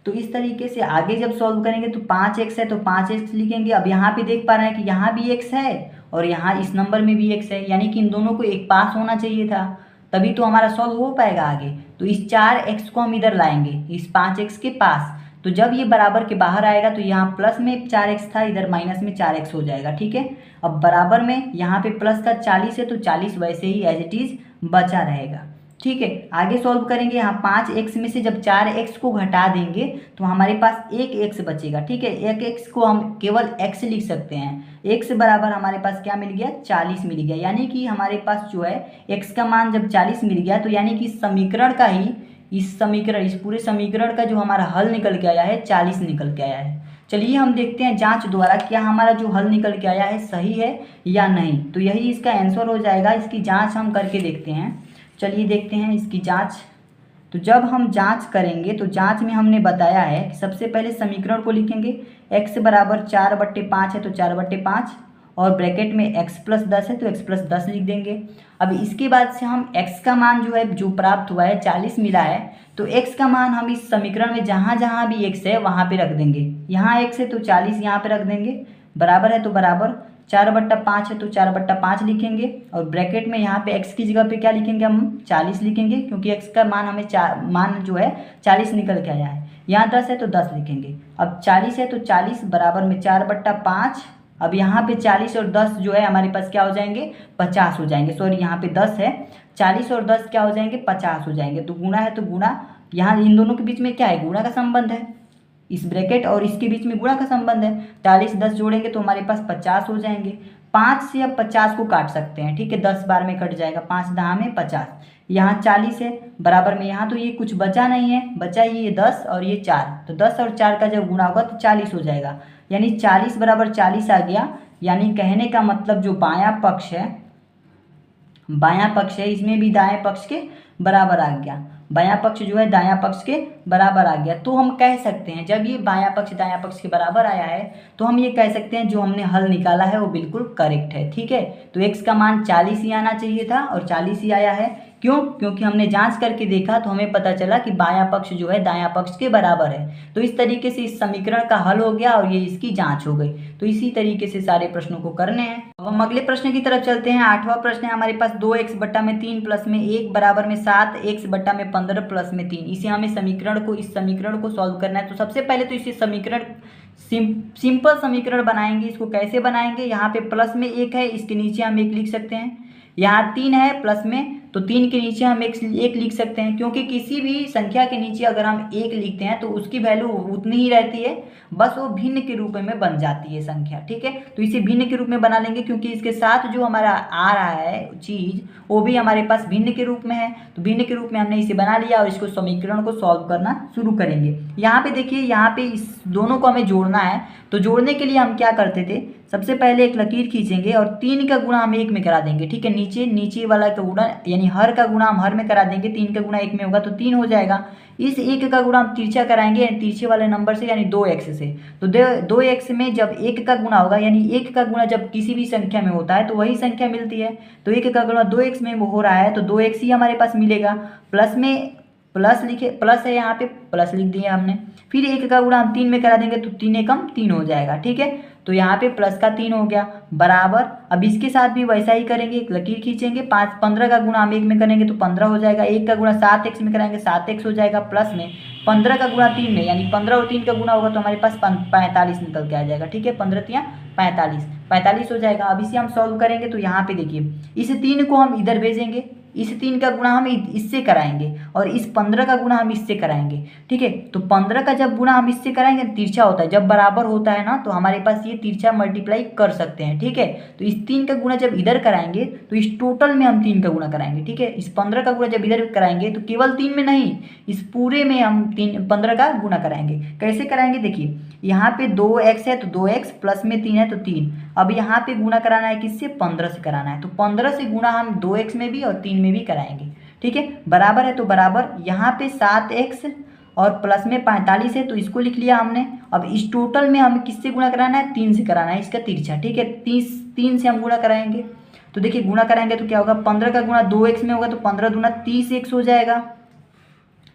तो इस तरीके से आगे जब सॉल्व करेंगे तो 5x है तो 5x लिखेंगे। अब यहाँ पे देख पा रहे हैं कि यहाँ भी x है और यहाँ इस नंबर में भी x है, यानी कि इन दोनों को एक पास होना चाहिए था, तभी तो हमारा सॉल्व हो पाएगा आगे। तो इस 4x को हम इधर लाएंगे इस 5x के पास, तो जब ये बराबर के बाहर आएगा तो यहाँ प्लस में 4x था, इधर माइनस में 4x हो जाएगा। ठीक है, अब बराबर में यहाँ पे प्लस का 40 है तो 40 वैसे ही एज इट इज बचा रहेगा। ठीक है, आगे सॉल्व करेंगे। यहाँ 5x में से जब 4x को घटा देंगे तो हमारे पास 1x बचेगा। ठीक है, 1x को हम केवल x लिख सकते हैं। x बराबर हमारे पास क्या मिल गया, 40 मिल गया। यानी कि हमारे पास जो है x का मान जब 40 मिल गया तो यानी कि समीकरण का ही इस पूरे समीकरण का जो हमारा हल निकल के आया है 40 निकल के आया है। चलिए हम देखते हैं जांच द्वारा क्या हमारा जो हल निकल के आया है सही है या नहीं। तो यही इसका आंसर हो जाएगा। इसकी जांच हम करके देखते हैं। चलिए देखते हैं इसकी जांच। तो जब हम जांच करेंगे तो जांच में हमने बताया है कि सबसे पहले समीकरण को लिखेंगे। x बराबर 4/5 है तो 4/5 और ब्रैकेट में x प्लस 10 है तो x प्लस 10 लिख देंगे। अब इसके बाद से हम x का मान जो है जो प्राप्त हुआ है 40 मिला है तो x का मान हम इस समीकरण में जहाँ जहाँ भी x है वहाँ पे रख देंगे। यहाँ x है तो 40 यहाँ पे रख देंगे, बराबर है तो बराबर, 4/5 है तो 4/5 लिखेंगे और ब्रैकेट में यहाँ पे x की जगह पे क्या लिखेंगे, हम 40 लिखेंगे क्योंकि x का मान हमें मान जो है 40 निकल के आया है। यहाँ 10 है तो 10 लिखेंगे। अब 40 है तो 40 बराबर में 4/5। अब यहाँ पे 40 और 10 जो है हमारे पास क्या हो जाएंगे, 50 हो जाएंगे। सॉरी, यहाँ पे 10 है, 40 और 10 क्या हो जाएंगे, 50 हो जाएंगे। तो गुणा है तो गुणा, यहाँ इन दोनों के बीच में क्या है, गुणा का संबंध है। इस ब्रैकेट और इसके बीच में गुणा का संबंध है। 40 10 जोड़ेंगे तो हमारे पास 50 हो जाएंगे। 5 से अब 50 को काट सकते हैं। ठीक है, 10 बार में कट जाएगा, 5 10 में 50। यहाँ 40 है बराबर में, यहाँ तो ये कुछ बचा नहीं है, बचा ये 10 और ये 4, तो 10 और 4 का जब गुणा होगा तो 40 हो जाएगा। यानी 40 बराबर 40 आ गया। यानी कहने का मतलब जो बायां पक्ष है इसमें भी दाएं पक्ष के बराबर आ गया। बायां पक्ष जो है दायां पक्ष के बराबर आ गया। तो हम कह सकते हैं जब ये बायां पक्ष दायां पक्ष के बराबर आया है तो हम ये कह सकते हैं जो हमने हल निकाला है वो बिल्कुल करेक्ट है। ठीक है, तो x का मान 40 ही आना चाहिए था और 40 ही आया है। क्यों? क्योंकि हमने जांच करके देखा तो हमें पता चला कि बायां पक्ष जो है दायां पक्ष के बराबर है। तो इस तरीके से इस समीकरण का हल हो गया और ये इसकी जांच हो गई। तो इसी तरीके से सारे प्रश्नों को करने हैं। अब हम अगले प्रश्न की तरफ चलते हैं। 8वां प्रश्न है हमारे पास 2x बट्टा में 3 प्लस में 1 बराबर में 7x बट्टा में 15 प्लस में 3। इसे हमें इस समीकरण को सॉल्व करना है। तो सबसे पहले तो इसे समीकरण सिंपल समीकरण बनाएंगे। इसको कैसे बनाएंगे, यहाँ पे प्लस में 1 है, इसके नीचे हम 1 लिख सकते हैं। यहाँ 3 है प्लस में, तो 3 के नीचे हम एक लिख सकते हैं, क्योंकि किसी भी संख्या के नीचे अगर हम 1 लिखते हैं तो उसकी वैल्यू उतनी ही रहती है, बस वो भिन्न के रूप में बन जाती है संख्या। ठीक है, तो इसे भिन्न के रूप में बना लेंगे क्योंकि इसके साथ जो हमारा आ रहा है चीज़ वो भी हमारे पास भिन्न के रूप में है। तो भिन्न के रूप में हमने इसे बना लिया और इसको समीकरण को सॉल्व करना शुरू करेंगे। यहाँ पे देखिए, यहाँ पे इस दोनों को हमें जोड़ना है। तो जोड़ने के लिए हम क्या करते थे, सबसे पहले एक लकीर खींचेंगे और 3 का गुणा हम 1 में करा देंगे। ठीक है, नीचे वाला का गुणा यानी हर का गुणा हम हर में करा देंगे। 3 का गुणा 1 में होगा तो 3 हो जाएगा। इस 1 का गुणा हम तिरछा कराएंगे तिरछे वाले नंबर से यानी 2x से। तो 2x में जब 1 का गुणा होगा यानी 1 का गुणा जब किसी भी संख्या में होता है तो वही संख्या मिलती है। तो 1 का गुणा 2x में हो रहा है तो 2x ही हमारे पास मिलेगा। प्लस में प्लस लिखे, प्लस है यहाँ पे प्लस लिख दिया हमने। फिर 1 का गुणा हम 3 में करा देंगे तो 3 एकम 3 हो जाएगा। ठीक है, तो यहाँ पे प्लस का 3 हो गया बराबर। अब इसके साथ भी वैसा ही करेंगे, एक लकीर खींचेंगे, 15 का गुणा हम 1 में करेंगे तो 15 हो जाएगा, 1 का गुणा 7x में कराएंगे 7x हो जाएगा, प्लस में 15 का गुणा 3 में, यानी 15 और 3 का गुणा होगा तो हमारे पास 45 निकल के आ जाएगा। ठीक है, 15 3 45 हो जाएगा। अब इसे हम सॉल्व करेंगे तो यहाँ पे देखिए इस 3 को हम इधर भेजेंगे, इस 3 का गुणा हम इससे कराएंगे और इस 15 का गुणा हम इससे कराएंगे। ठीक है, तो 15 का जब गुणा हम इससे कराएंगे तिरछा होता है, जब बराबर होता है ना तो हमारे पास ये तिरछा मल्टीप्लाई कर सकते हैं। ठीक है, तो इस 3 का गुणा जब इधर कराएंगे तो इस टोटल में हम 3 का गुणा कराएंगे। ठीक है, इस 15 का गुणा जब इधर कराएंगे तो केवल 3 में नहीं, इस पूरे में हम 15 का गुणा कराएंगे। कैसे कराएंगे देखिए, यहाँ पे 2x है तो 2x, प्लस में 3 है तो 3। अब यहाँ पे गुणा कराना है किससे, 15 से कराना है, तो 15 से गुणा हम 2x में भी और 3 में भी कराएंगे। ठीक है, बराबर है तो बराबर, यहाँ पे 7x और प्लस में 45 है तो इसको लिख लिया हमने। अब इस टोटल में हमें किससे गुणा कराना है, 3 से कराना है, इसका तिरछा। ठीक है, 3 से हम गुणा कराएंगे तो देखिए गुणा कराएंगे तो क्या होगा, 15 का गुणा 2x में होगा तो 15 दूना 30x हो जाएगा।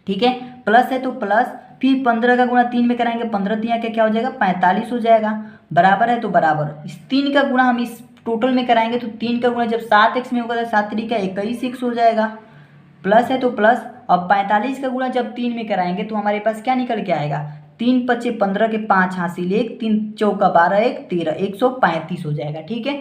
ठीक है, प्लस है तो प्लस, फिर 15 का गुणा 3 में कराएंगे, 15 3 का क्या हो जाएगा, 45 हो जाएगा। बराबर है तो बराबर, इस 3 का गुणा हम इस टोटल में कराएंगे तो 3 का गुणा जब 7x में होगा तो 7 3 का 21x हो जाएगा। प्लस है तो प्लस, अब 45 का गुणा जब 3 में कराएंगे तो हमारे पास क्या निकल के आएगा, 3 5 15 के 5 हासिल 1, 3 चौका 12 1 13, 135 हो जाएगा। ठीक है,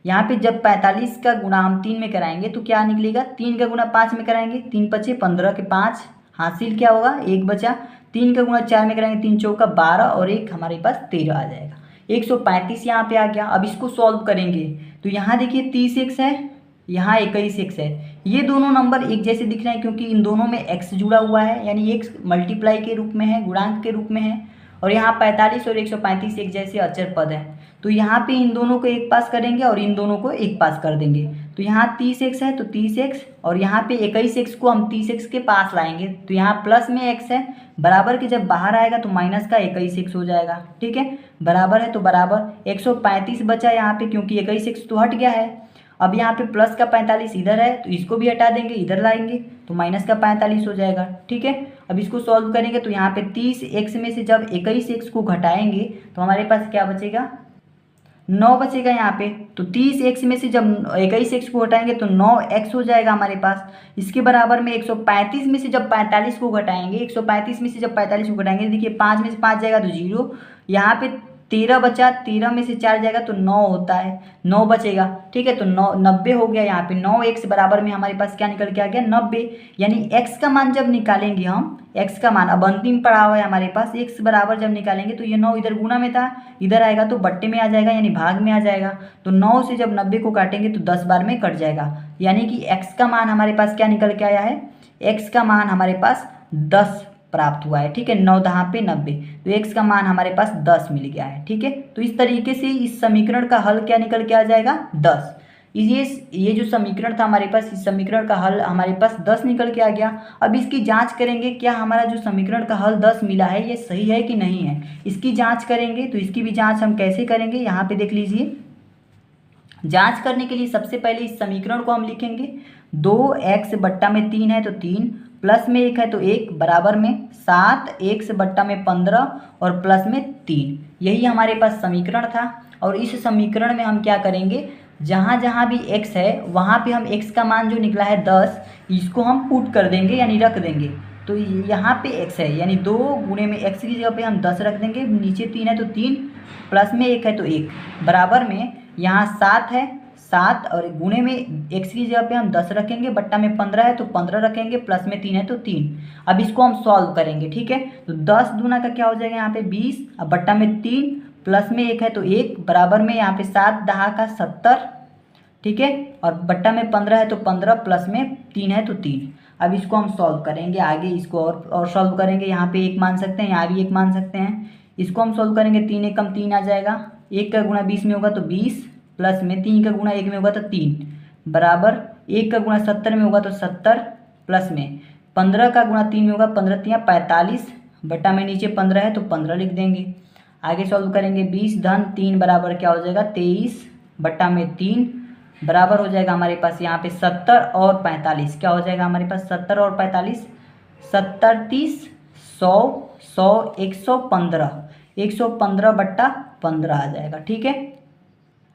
यहाँ पे जब 45 का गुणा हम 3 में कराएंगे तो क्या निकलेगा, 3 का गुणा 5 में कराएंगे, 3 5 15 के 5 हासिल क्या होगा 1 बचा, 3 का गुणा 4 में कराएंगे, 3 चौका 12 और 1 हमारे पास 13 आ जाएगा। 135 यहाँ पे आ गया। अब इसको सॉल्व करेंगे तो यहाँ देखिए 30x है, यहाँ 21x है, ये दोनों नंबर एक जैसे दिख रहे हैं क्योंकि इन दोनों में x जुड़ा हुआ है, यानी x मल्टीप्लाई के रूप में है, गुणांक के रूप में है, और यहाँ 45 और 135 एक जैसे अचर पद है। तो यहाँ पे इन दोनों को एक पास करेंगे और इन दोनों को एक पास कर देंगे, तो यहाँ 30x है तो 30x, और यहाँ पे 21x को हम 30x के पास लाएंगे तो यहाँ प्लस में x है, बराबर के जब बाहर आएगा तो माइनस का 21x हो जाएगा। ठीक है, बराबर है तो बराबर 135 बचा यहाँ पे क्योंकि 21x तो हट गया है। अब यहाँ पे प्लस का 45 इधर है तो इसको भी हटा देंगे, इधर लाएंगे तो माइनस का 45 हो जाएगा। ठीक है, अब इसको सॉल्व करेंगे तो यहाँ पे 30x में से जब 21x को घटाएंगे तो हमारे पास क्या बचेगा, 9 बचेगा यहाँ पे। तो 30x में से जब 21x को घटाएंगे तो 9x हो जाएगा हमारे पास। इसके बराबर में 135 में से जब 45 को घटाएंगे, 135 में से जब 45 को घटाएंगे, देखिए 5 में से 5 जाएगा तो 0, यहाँ पे 13 बचा, 13 में से 4 जाएगा तो 9 होता है, 9 बचेगा। ठीक है, तो 90 हो गया यहाँ पे। 9x बराबर में हमारे पास क्या निकल के आ गया, 90, यानी x का मान जब निकालेंगे हम, x का मान अब अंतिम पड़ा हुआ है हमारे पास, x बराबर जब निकालेंगे तो ये 9 इधर गुना में था, इधर आएगा तो बट्टे में आ जाएगा, यानी भाग में आ जाएगा। तो 9 से जब 90 को काटेंगे तो 10 बार में कट जाएगा, यानी कि x का मान हमारे पास क्या निकल के आया है, x का मान हमारे पास 10 प्राप्त हुआ है। ठीक है, 9 10 पे 90, तो x का मान हमारे पास 10 मिल गया है। ठीक है, तो इस तरीके से इस समीकरण का हल क्या निकल के आ जाएगा, 10। ये जो समीकरण था हमारे पास, इस समीकरण का हल हमारे पास 10 निकल के आ गया। अब इसकी जांच करेंगे, क्या हमारा जो समीकरण का हल 10 मिला है ये सही है कि नहीं है, इसकी जांच करेंगे। तो इसकी भी जांच हम कैसे करेंगे, यहाँ पे देख लीजिए। जांच करने के लिए सबसे पहले इस समीकरण को हम लिखेंगे, 2x बट्टा में 3 है तो 3, प्लस में 1 है तो 1, बराबर में 7x बट्टा में 15 और प्लस में 3, यही हमारे पास समीकरण था। और इस समीकरण में हम क्या करेंगे, जहाँ जहाँ भी x है वहाँ पे हम x का मान जो निकला है 10, इसको हम पुट कर देंगे यानी रख देंगे। तो यहाँ पे x है, यानी 2 गुणे में x की जगह पे हम 10 रख देंगे, नीचे 3 है तो 3, प्लस में 1 है तो 1, बराबर में यहाँ 7 है, 7 और गुणे में x की जगह पे हम 10 रखेंगे, बट्टा में 15 है तो 15 रखेंगे, प्लस में 3 है तो 3। अब इसको हम सॉल्व करेंगे। ठीक है, तो 10 दूना का क्या हो जाएगा यहाँ पे 20, अब बट्टा में 3, प्लस में 1 है तो 1, बराबर में यहाँ पे 7 10 का 70। ठीक है, और बट्टा में 15 है तो 15, प्लस में 3 है तो 3। अब इसको हम सॉल्व करेंगे, आगे इसको और सॉल्व करेंगे। यहाँ पे 1 मान सकते हैं, यहाँ भी 1 मान सकते हैं। इसको हम सॉल्व करेंगे, 3 1 कम 3 आ जाएगा, 1 का गुणा 20 में होगा तो 20, प्लस में 3 का गुणा 1 में होगा तो 3, बराबर 1 का गुणा 70 में होगा तो 70, प्लस में 15 का गुणा 3 में होगा 15 3 45, बटा में नीचे 15 है तो 15 लिख देंगे। आगे सॉल्व करेंगे, 20 धन 3 बराबर क्या हो जाएगा 23, बटा में 3, बराबर हो जाएगा हमारे पास यहाँ पे 70 और 45, क्या हो जाएगा हमारे पास 70 और 45, 70 30 100 100 115, 115/15 आ जाएगा। ठीक है,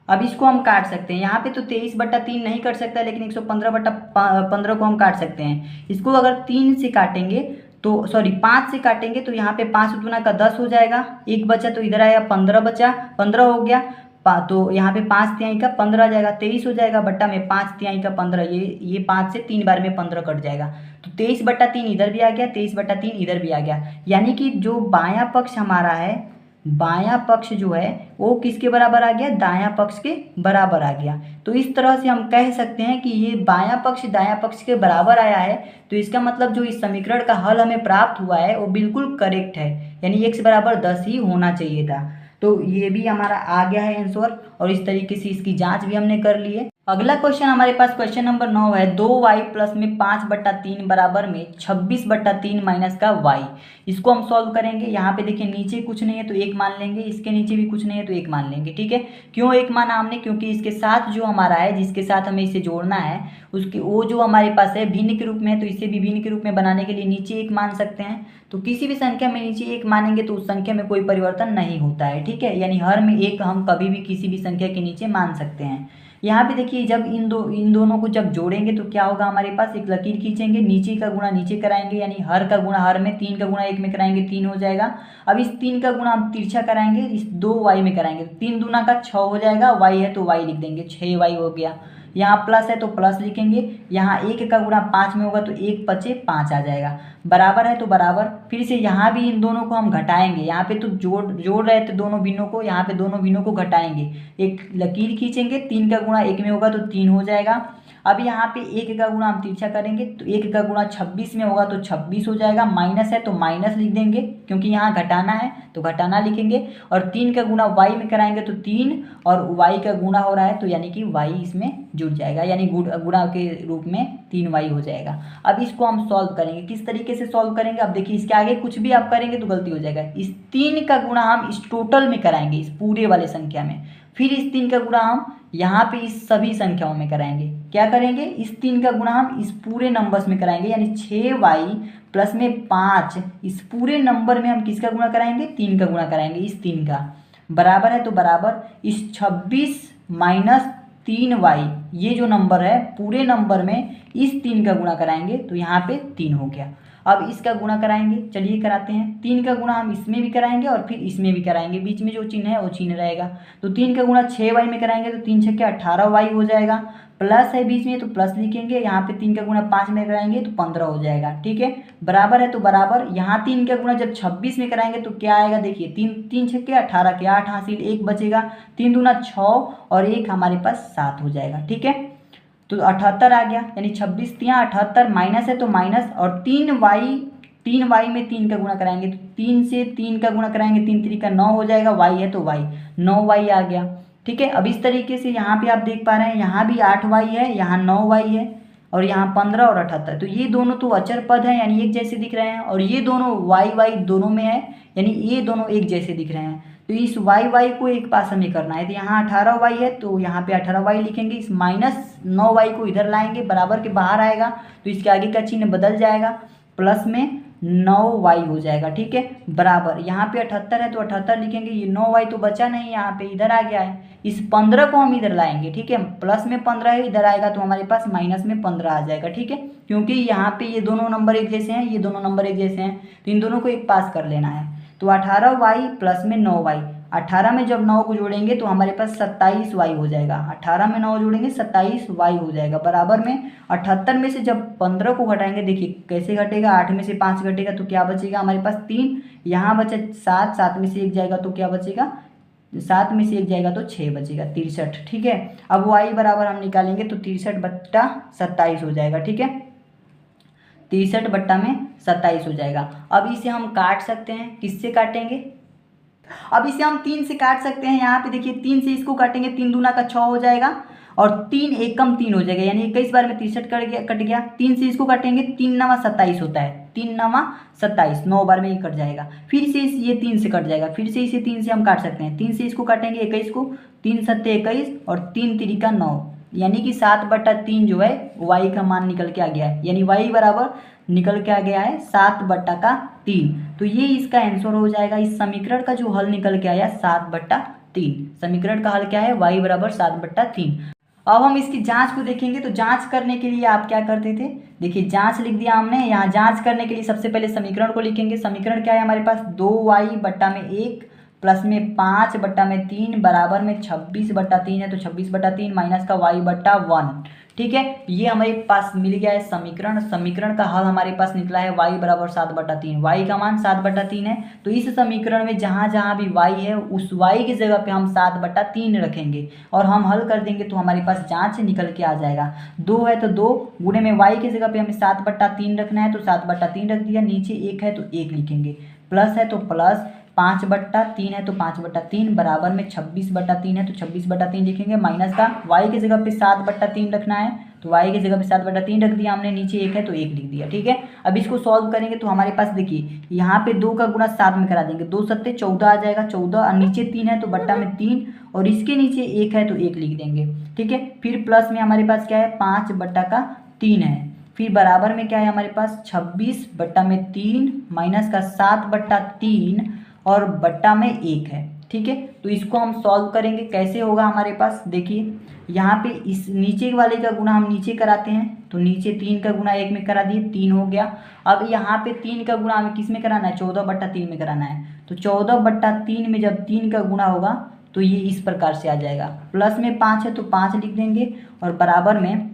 अब इसको हम काट सकते हैं। यहाँ पे तो 23/3 नहीं कट सकता, लेकिन 115/15 को हम काट सकते हैं। इसको अगर 3 से काटेंगे तो सॉरी 5 से काटेंगे तो यहाँ पे 5 दूना का 10 हो जाएगा, एक बचा तो इधर आएगा 15 बचा, 15 हो गया। तो यहाँ पे 5 तिहाई का 15 आ जाएगा, 23 हो जाएगा बट्टा में 5 तिहाई का 15। ये 5 से 3 बार में 15 कट जाएगा, तो 23/3 इधर भी आ गया, 23/3 इधर भी आ गया। यानी कि जो बायां पक्ष हमारा है, बायां पक्ष जो है वो किसके बराबर आ गया, दायां पक्ष के बराबर आ गया। तो इस तरह से हम कह सकते हैं कि ये बायां पक्ष दायां पक्ष के बराबर आया है। तो इसका मतलब जो इस समीकरण का हल हमें प्राप्त हुआ है वो बिल्कुल करेक्ट है, यानी x बराबर 10 ही होना चाहिए था। तो ये भी हमारा आ गया है आंसर, और इस तरीके से इसकी जांच भी हमने कर ली है। अगला क्वेश्चन हमारे पास क्वेश्चन नंबर 9 है। 2y प्लस में 5/3 बराबर में 26/3 माइनस का y। इसको हम सॉल्व करेंगे। यहाँ पे देखिए नीचे कुछ नहीं है तो 1 मान लेंगे, इसके नीचे भी कुछ नहीं है तो 1 मान लेंगे। ठीक है, क्यों 1 माना हमने, क्योंकि इसके साथ जो हमारा है, जिसके साथ हमें इसे जोड़ना है, उसकी वो जो हमारे पास है भिन्न के रूप में है, तो इसे भी भिन्न के रूप में बनाने के लिए नीचे 1 मान सकते हैं। तो किसी भी संख्या में नीचे 1 मानेंगे तो उस संख्या में कोई परिवर्तन नहीं होता है। ठीक है, यानी हर में 1 हम कभी भी किसी भी संख्या के नीचे मान सकते हैं। यहाँ पे देखिए जब इन दोनों को जब जोड़ेंगे तो क्या होगा, हमारे पास एक लकीर खींचेंगे, नीचे का गुणा नीचे कराएंगे, यानी हर का गुणा हर में, 3 का गुणा 1 में कराएंगे 3 हो जाएगा। अब इस 3 का गुणा हम तिरछा कराएंगे, इस 2y में कराएंगे, 3 दूना का 6 हो जाएगा, y है तो y लिख देंगे, 6y हो गया। यहाँ प्लस है तो प्लस लिखेंगे, यहाँ 1 का गुणा 5 में होगा तो 1 पचे 5 आ जाएगा, बराबर है तो बराबर। फिर से यहाँ भी इन दोनों को हम घटाएंगे, यहाँ पे तो जोड़ रहे थे दोनों भिन्नों को, यहाँ पे दोनों भिन्नों को घटाएंगे, एक लकीर खींचेंगे, 3 का गुणा 1 में होगा तो 3 हो जाएगा। अब यहाँ पे 1 का गुणा हम तिरछा करेंगे तो 1 का गुणा 26 में होगा तो 26 हो जाएगा, माइनस है तो माइनस लिख देंगे, क्योंकि यहाँ घटाना है तो घटाना लिखेंगे। और 3 का गुणा y में कराएंगे तो 3, और y का गुणा हो रहा है तो यानी कि y इसमें जुड़ जाएगा, यानी गुणा के रूप में 3y हो जाएगा। अब इसको हम सॉल्व करेंगे, किस तरीके से सॉल्व करेंगे, अब देखिए इसके आगे कुछ भी आप करेंगे तो गलती हो जाएगा। इस 3 का गुणा हम इस टोटल में कराएंगे, इस पूरे वाले संख्या में, फिर इस 3 का गुणा हम यहाँ पे इस सभी संख्याओं में कराएंगे। क्या करेंगे, इस 3 का गुणा हम इस पूरे नंबर्स में कराएंगे, यानी 6y प्लस में 5, इस पूरे नंबर में हम किसका गुणा कराएंगे, 3 का गुणा कराएंगे, इस 3 का, बराबर है तो बराबर इस 26 माइनस 3y, ये जो नंबर है पूरे नंबर में इस 3 का गुणा कराएंगे तो यहाँ पे 3 हो गया। अब इसका गुणा कराएंगे, चलिए कराते हैं। 3 का गुणा हम इसमें भी कराएंगे और फिर इसमें भी कराएंगे, बीच में जो चिन्ह है वो चिन्ह रहेगा। तो 3 का गुणा 6y में कराएंगे तो 3 छक्के 18y हो जाएगा, प्लस है बीच में तो प्लस लिखेंगे, यहाँ पे 3 का गुणा 5 में कराएंगे तो 15 हो जाएगा। ठीक है, बराबर है तो बराबर, यहाँ 3 का गुणा जब 26 में कराएंगे तो क्या आएगा, देखिए 3 छक्के 18 के 8 हासिल, 1 बचेगा, 3 दूना 6 और 1 हमारे पास 7 हो जाएगा। ठीक है, तो 78 आ गया, यानी 26 तिया 78, माइनस है तो माइनस, और 3y में 3 का गुणा कराएंगे तो 3 से 3 का गुणा कराएंगे, 3 3 का 9 हो जाएगा, y है तो y 9y आ गया। ठीक है, अब इस तरीके से यहाँ पे आप देख पा रहे हैं, यहाँ भी 8y है, यहाँ 9y है, और यहाँ 15 और 78, तो ये दोनों तो अचर पद हैं, यानी एक जैसे दिख रहे हैं, और ये दोनों y दोनों में है, यानी ये दोनों एक जैसे दिख रहे हैं। तो इस y को एक पास हमें करना है, तो यहाँ 18y है तो यहाँ पे 18y लिखेंगे, इस माइनस 9y को इधर लाएंगे, बराबर के बाहर आएगा तो इसके आगे का चिन्ह बदल जाएगा, प्लस में 9y हो जाएगा। ठीक है, बराबर यहाँ पे 78 है तो 78 लिखेंगे, ये 9y तो बचा नहीं, यहाँ पे इधर आ गया है, इस 15 को हम इधर लाएंगे। ठीक है, प्लस में 15 है, इधर आएगा तो हमारे पास माइनस में 15 आ जाएगा। ठीक है, क्योंकि यहाँ पे ये दोनों नंबर एक जैसे हैं, ये दोनों नंबर एक जैसे हैं, तो इन दोनों को एक पास कर लेना है। तो 18y प्लस में 9y, 18 में जब 9 को जोड़ेंगे तो हमारे पास 27y हो जाएगा, 18 में 9 जोड़ेंगे 27y हो जाएगा, बराबर में 78 में से जब 15 को घटाएंगे, देखिए कैसे घटेगा, 8 में से 5 घटेगा तो क्या बचेगा हमारे पास 3, यहाँ बचा 7, 7 में से 1 जाएगा तो क्या बचेगा, 7 में से 1 जाएगा तो 6 बचेगा, 63। ठीक है, अब y बराबर हम निकालेंगे तो 63/27 हो जाएगा। ठीक है, 63/27 हो जाएगा। अब इसे हम काट सकते हैं, किससे काटेंगे, अब इसे हम 3 से काट सकते हैं। यहाँ पे देखिए 3 से इसको काटेंगे, 3 दूना का 6 हो जाएगा, और 3 एकम 3 हो जाएगा, यानी 21 बार में 63 कट गया। 3 से इसको काटेंगे, 3 9 27 होता है, 3 9 27, 9 बार में ये कट जाएगा, फिर से ये 3 से कट जाएगा, फिर से इसे 3 से हम काट सकते हैं। 3 से इसको काटेंगे 21 को, 3 7 21 और 3 3 का 9, यानी कि 7/3 जो है y का मान निकल के आ गया है, यानी y बराबर निकल के आ गया है 7/3। तो ये इसका आंसर हो जाएगा। इस समीकरण का जो हल निकल के आया 7/3। समीकरण का हल क्या है, y बराबर 7/3। अब हम इसकी जांच को देखेंगे। तो जांच करने के लिए आप क्या करते थे, देखिए जांच लिख दिया हमने। यहाँ जांच करने के लिए सबसे पहले समीकरण को लिखेंगे। समीकरण क्या है हमारे पास, 2y/1 प्लस में 5/3 बराबर में 26/3 है, तो 26/3 माइनस का y/1। ठीक है, ये हमारे पास मिल गया है समीकरण। समीकरण का हल हमारे पास निकला है y बराबर 7/3। y का मान 7/3 है। तो इस समीकरण में जहाँ जहाँ भी y है उस y की जगह पे हम 7/3 रखेंगे और हम हल कर देंगे तो हमारे पास जांच निकल के आ जाएगा। 2 है तो 2 गुणे में y की जगह पे हमें 7/3 रखना है, तो 7/3 रख दिया। नीचे 1 है तो 1 लिखेंगे, प्लस है तो प्लस, 5/3 है तो 5/3 बराबर में 26/3 है तो 26/3 लिखेंगे। माइनस का y की जगह पे 7/3 रखना है, तो y की जगह पे 7/3 रख दिया हमने। नीचे 1 है तो 1 लिख दिया। ठीक है, अब इसको सॉल्व करेंगे तो हमारे पास देखिए यहाँ पे 2 का गुणा 7 में करा देंगे, 2 सत्ते 14 आ जाएगा, 14 और नीचे 3 है तो बट्टा में 3 और इसके नीचे 1 है तो 1 लिख देंगे। ठीक है, फिर प्लस में हमारे पास क्या है 5/3 है, फिर बराबर में क्या है हमारे पास 26/3 माइनस का 7/3 और बट्टा में 1 है। ठीक है, तो इसको हम सॉल्व करेंगे। कैसे होगा हमारे पास, देखिए यहाँ पे इस नीचे वाले का गुणा हम नीचे कराते हैं, तो नीचे 3 का गुणा 1 में करा दिए, 3 हो गया। अब यहाँ पे 3 का गुणा हमें किस में कराना है, 14/3 में कराना है। तो 14/3 में जब 3 का गुणा होगा तो ये इस प्रकार से आ जाएगा। प्लस में 5 है तो 5 लिख देंगे और बराबर में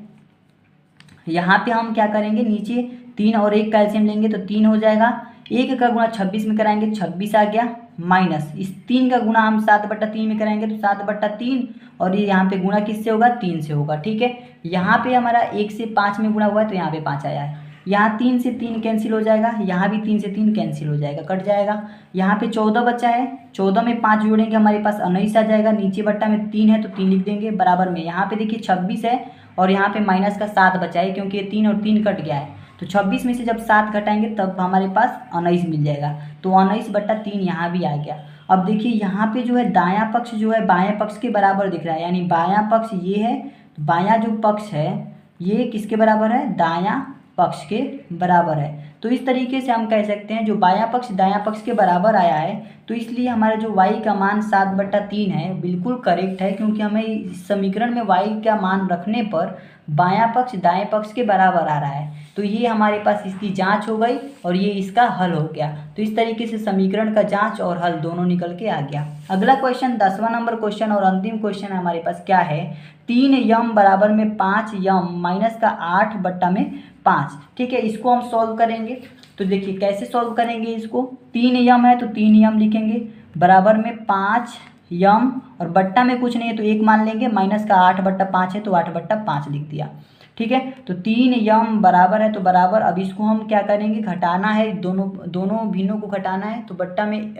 यहाँ पे हम क्या करेंगे, नीचे 3 और 1 का एलसीएम लेंगे तो 3 हो जाएगा। 1 का गुणा 26 में कराएंगे, 26 आ गया, माइनस इस 3 का गुणा हम 7/3 में कराएंगे तो 7/3 और ये यहाँ पे गुणा किससे होगा, 3 से होगा। ठीक है, यहाँ पे हमारा 1 से 5 में गुणा हुआ है तो यहाँ पे 5 आया है। यहाँ 3 से 3 कैंसिल हो जाएगा, यहाँ भी 3 से 3 कैंसिल हो जाएगा, कट जाएगा। यहाँ पे 14 बचा है, 14 में 5 जोड़ेंगे हमारे पास 19 आ जाएगा। नीचे बट्टा में 3 है तो 3 लिख देंगे, बराबर में यहाँ पे देखिए 26 है और यहाँ पे माइनस का 7 बचा है क्योंकि ये 3 और 3 कट गया है। तो 26 में से जब 7 घटाएंगे तब हमारे पास 19 मिल जाएगा, तो 19/3 यहाँ भी आ गया। अब देखिए यहाँ पे जो है दायां पक्ष जो है बायां पक्ष के बराबर दिख रहा है, यानी बायां पक्ष ये है, बायां जो पक्ष है ये किसके बराबर है, दायां पक्ष के बराबर है। तो इस तरीके से हम कह सकते हैं जो बायां पक्ष दायां पक्ष के बराबर आया है, तो इसलिए हमारा जो y का मान 7/3 है बिल्कुल करेक्ट है, क्योंकि हमें इस समीकरण में y का मान रखने पर बायां पक्ष दाएं पक्ष के बराबर आ रहा है। तो ये हमारे पास इसकी जांच हो गई और ये इसका हल हो गया। तो इस तरीके से समीकरण का जांच और हल दोनों निकल के आ गया। अगला क्वेश्चन 10वां नंबर क्वेश्चन और अंतिम क्वेश्चन हमारे पास क्या है, 3m बराबर में 5m माइनस का 8/5। ठीक है, इसको हम सॉल्व करेंगे। तो देखिए कैसे सॉल्व करेंगे इसको, 3m है तो 3m लिखेंगे, बराबर में 5m और बट्टा में कुछ नहीं है तो 1 मान लेंगे, माइनस का 8/5 है तो 8/5 लिख दिया। ठीक है, तो 3m बराबर है तो बराबर, अब इसको हम क्या करेंगे, घटाना है, दोनों भिन्नों को घटाना है। तो बट्टा में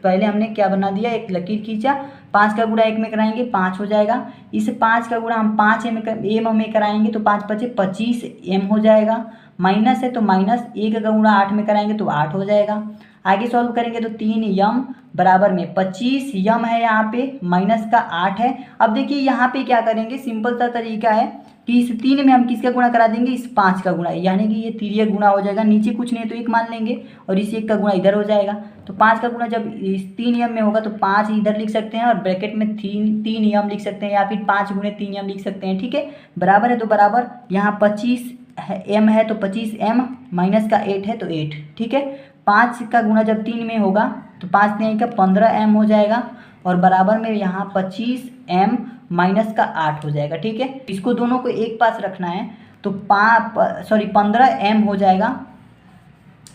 पहले हमने क्या बना दिया, एक लकीर खींचा, 5 का गुणा 1 में कराएंगे 5 हो जाएगा। इस 5 का गुणा हम 5m में कराएंगे तो 5×5 25m हो जाएगा। माइनस है तो माइनस, 1 का गुणा 8 में कराएंगे तो 8 हो जाएगा। आगे सॉल्व करेंगे तो 3m बराबर में 25m है, यहाँ पे माइनस का 8 है। अब देखिए यहाँ पे क्या करेंगे, सिंपल सा तरीका है कि इस 3 में हम किसका गुणा करा देंगे, इस 5 का गुणा, यानी कि ये तिर्यक गुणा हो जाएगा। नीचे कुछ नहीं है तो 1 मान लेंगे और इस 1 का गुणा इधर हो जाएगा। तो 5 का गुणा जब इस 3m में होगा तो 5 इधर लिख सकते हैं और ब्रैकेट में 3m लिख सकते हैं, या फिर 5 × 3m लिख सकते हैं। ठीक है, बराबर है तो बराबर, यहाँ 25m है तो 25m माइनस का 8 है तो 8। ठीक है, 5 का गुणा जब 3 में होगा तो 5 नहीं का 15m हो जाएगा और बराबर में यहाँ 25m माइनस का 8 हो जाएगा। ठीक है, इसको दोनों को एक पास रखना है तो 15m हो जाएगा।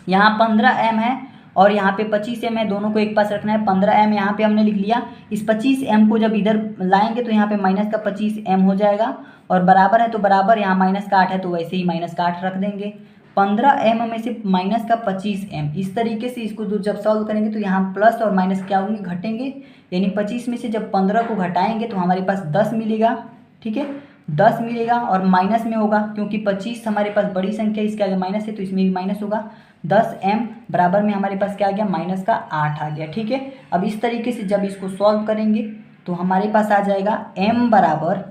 यहाँ 15m है और यहाँ पे 25m है, दोनों को एक पास रखना है। 15m यहाँ पे हमने लिख लिया, इस 25m को जब इधर लाएंगे तो यहाँ पे माइनस का 25m हो जाएगा और बराबर है तो बराबर, यहाँ माइनस का 8 है तो वैसे ही माइनस का 8 रख देंगे। 15m में से माइनस का 25m, इस तरीके से इसको जब सॉल्व करेंगे तो यहाँ प्लस और माइनस क्या होंगे, घटेंगे, यानी 25 में से जब 15 को घटाएंगे तो हमारे पास 10 मिलेगा। ठीक है, 10 मिलेगा और माइनस में होगा क्योंकि 25 हमारे पास बड़ी संख्या, इसके आगे माइनस है तो इसमें भी माइनस होगा। 10m बराबर में हमारे पास क्या आ गया, माइनस का 8 आ गया। ठीक है, अब इस तरीके से जब इसको सॉल्व करेंगे तो हमारे पास आ जाएगा m बराबर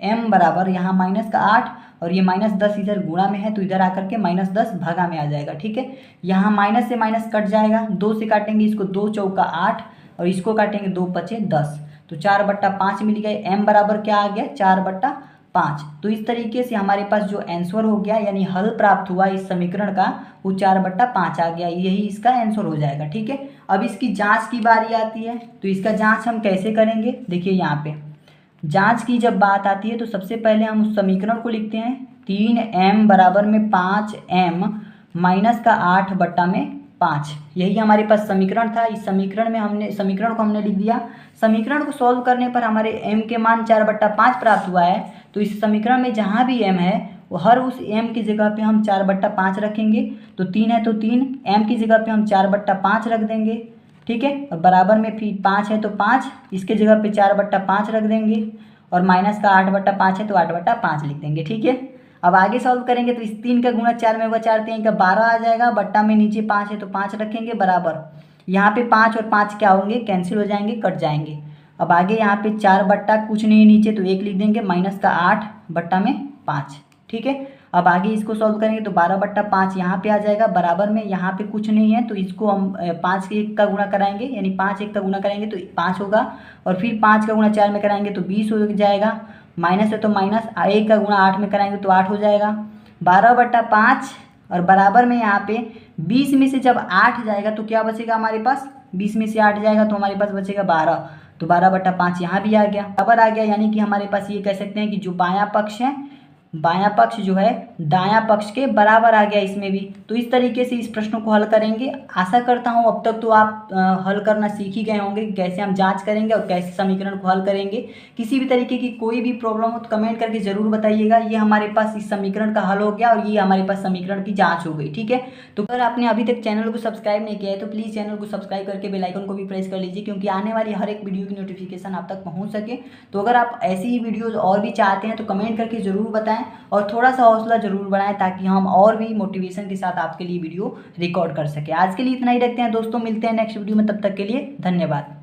m बराबर यहाँ माइनस का 8 और ये -10 इधर गुणा में है तो इधर आकर के -10 भागा में आ जाएगा। ठीक है, यहाँ माइनस से माइनस कट जाएगा, 2 से काटेंगे इसको, 2 चौका 8 और इसको काटेंगे 2 पचे 10, तो 4/5 मिल गया। m बराबर क्या आ गया 4/5। तो इस तरीके से हमारे पास जो आंसर हो गया यानी हल प्राप्त हुआ इस समीकरण का वो 4/5 आ गया, यही इसका आंसर हो जाएगा। ठीक है, अब इसकी जांच की बारी आती है, तो इसका जांच हम कैसे करेंगे। देखिए यहाँ पे जांच की जब बात आती है तो सबसे पहले हम उस समीकरण को लिखते हैं 3m बराबर में 5m माइनस का 8/5, यही हमारे पास समीकरण था। इस समीकरण को हमने लिख दिया। समीकरण को सॉल्व करने पर हमारे m के मान 4/5 प्राप्त हुआ है, तो इस समीकरण में जहाँ भी m है वो हर उस m की जगह पे हम 4/5 रखेंगे। तो 3 है तो 3, m की जगह पे हम 4/5 रख देंगे। ठीक है, और बराबर में फिर 5 है तो 5, इसके जगह पे 4/5 रख देंगे और माइनस का 8/5 है तो 8/5 लिख देंगे। ठीक है, अब आगे सॉल्व करेंगे तो इस 3 का गुणा 4 में होगा, 4 3 का 12 आ जाएगा, बट्टा में नीचे 5 है तो 5 रखेंगे बराबर, यहाँ पे 5 और 5 क्या होंगे कैंसिल हो जाएंगे, कट जाएंगे। अब आगे यहाँ पे 4 बट्टा कुछ नहीं नीचे तो 1 लिख देंगे, माइनस का 8/5। ठीक है, अब आगे इसको सॉल्व करेंगे तो 12/5 यहाँ पे आ जाएगा बराबर में, यहाँ पे कुछ नहीं है तो इसको हम 5 से 1 का गुणा कराएंगे, यानी 5 1 का गुणा करेंगे तो 5 होगा और फिर 5 का गुणा 4 में कराएंगे तो 20 हो जाएगा, माइनस है तो माइनस, 1 का गुणा 8 में कराएंगे तो 8 हो जाएगा, 12/5 और बराबर में यहाँ पे 20 में से जब 8 जाएगा तो क्या बचेगा हमारे पास, 20 में से 8 जाएगा तो हमारे पास बचेगा 12, तो 12/5 यहाँ भी आ गया, बराबर आ गया। यानी कि हमारे पास ये कह सकते हैं कि जो बायां पक्ष है, बायां पक्ष जो है दायां पक्ष के बराबर आ गया इसमें भी। तो इस तरीके से इस प्रश्न को हल करेंगे। आशा करता हूं अब तक तो आप हल करना सीख ही गए होंगे कि कैसे हम जांच करेंगे और कैसे समीकरण को हल करेंगे। किसी भी तरीके की कोई भी प्रॉब्लम हो तो कमेंट करके जरूर बताइएगा। ये हमारे पास इस समीकरण का हल हो गया और ये हमारे पास समीकरण की जाँच हो गई। ठीक है, तो अगर आपने अभी तक चैनल को सब्सक्राइब नहीं किया है तो प्लीज़ चैनल को सब्सक्राइब करके बेल आइकन को भी प्रेस कर लीजिए, क्योंकि आने वाली हर एक वीडियो की नोटिफिकेशन आप तक पहुँच सके। तो अगर आप ऐसी ही वीडियोज़ और भी चाहते हैं तो कमेंट करके ज़रूर बताएं और थोड़ा सा हौसला जरूर बढ़ाएं ताकि हम और भी मोटिवेशन के साथ आपके लिए वीडियो रिकॉर्ड कर सके। आज के लिए इतना ही रखते हैं दोस्तों, मिलते हैं नेक्स्ट वीडियो में, तब तक के लिए धन्यवाद।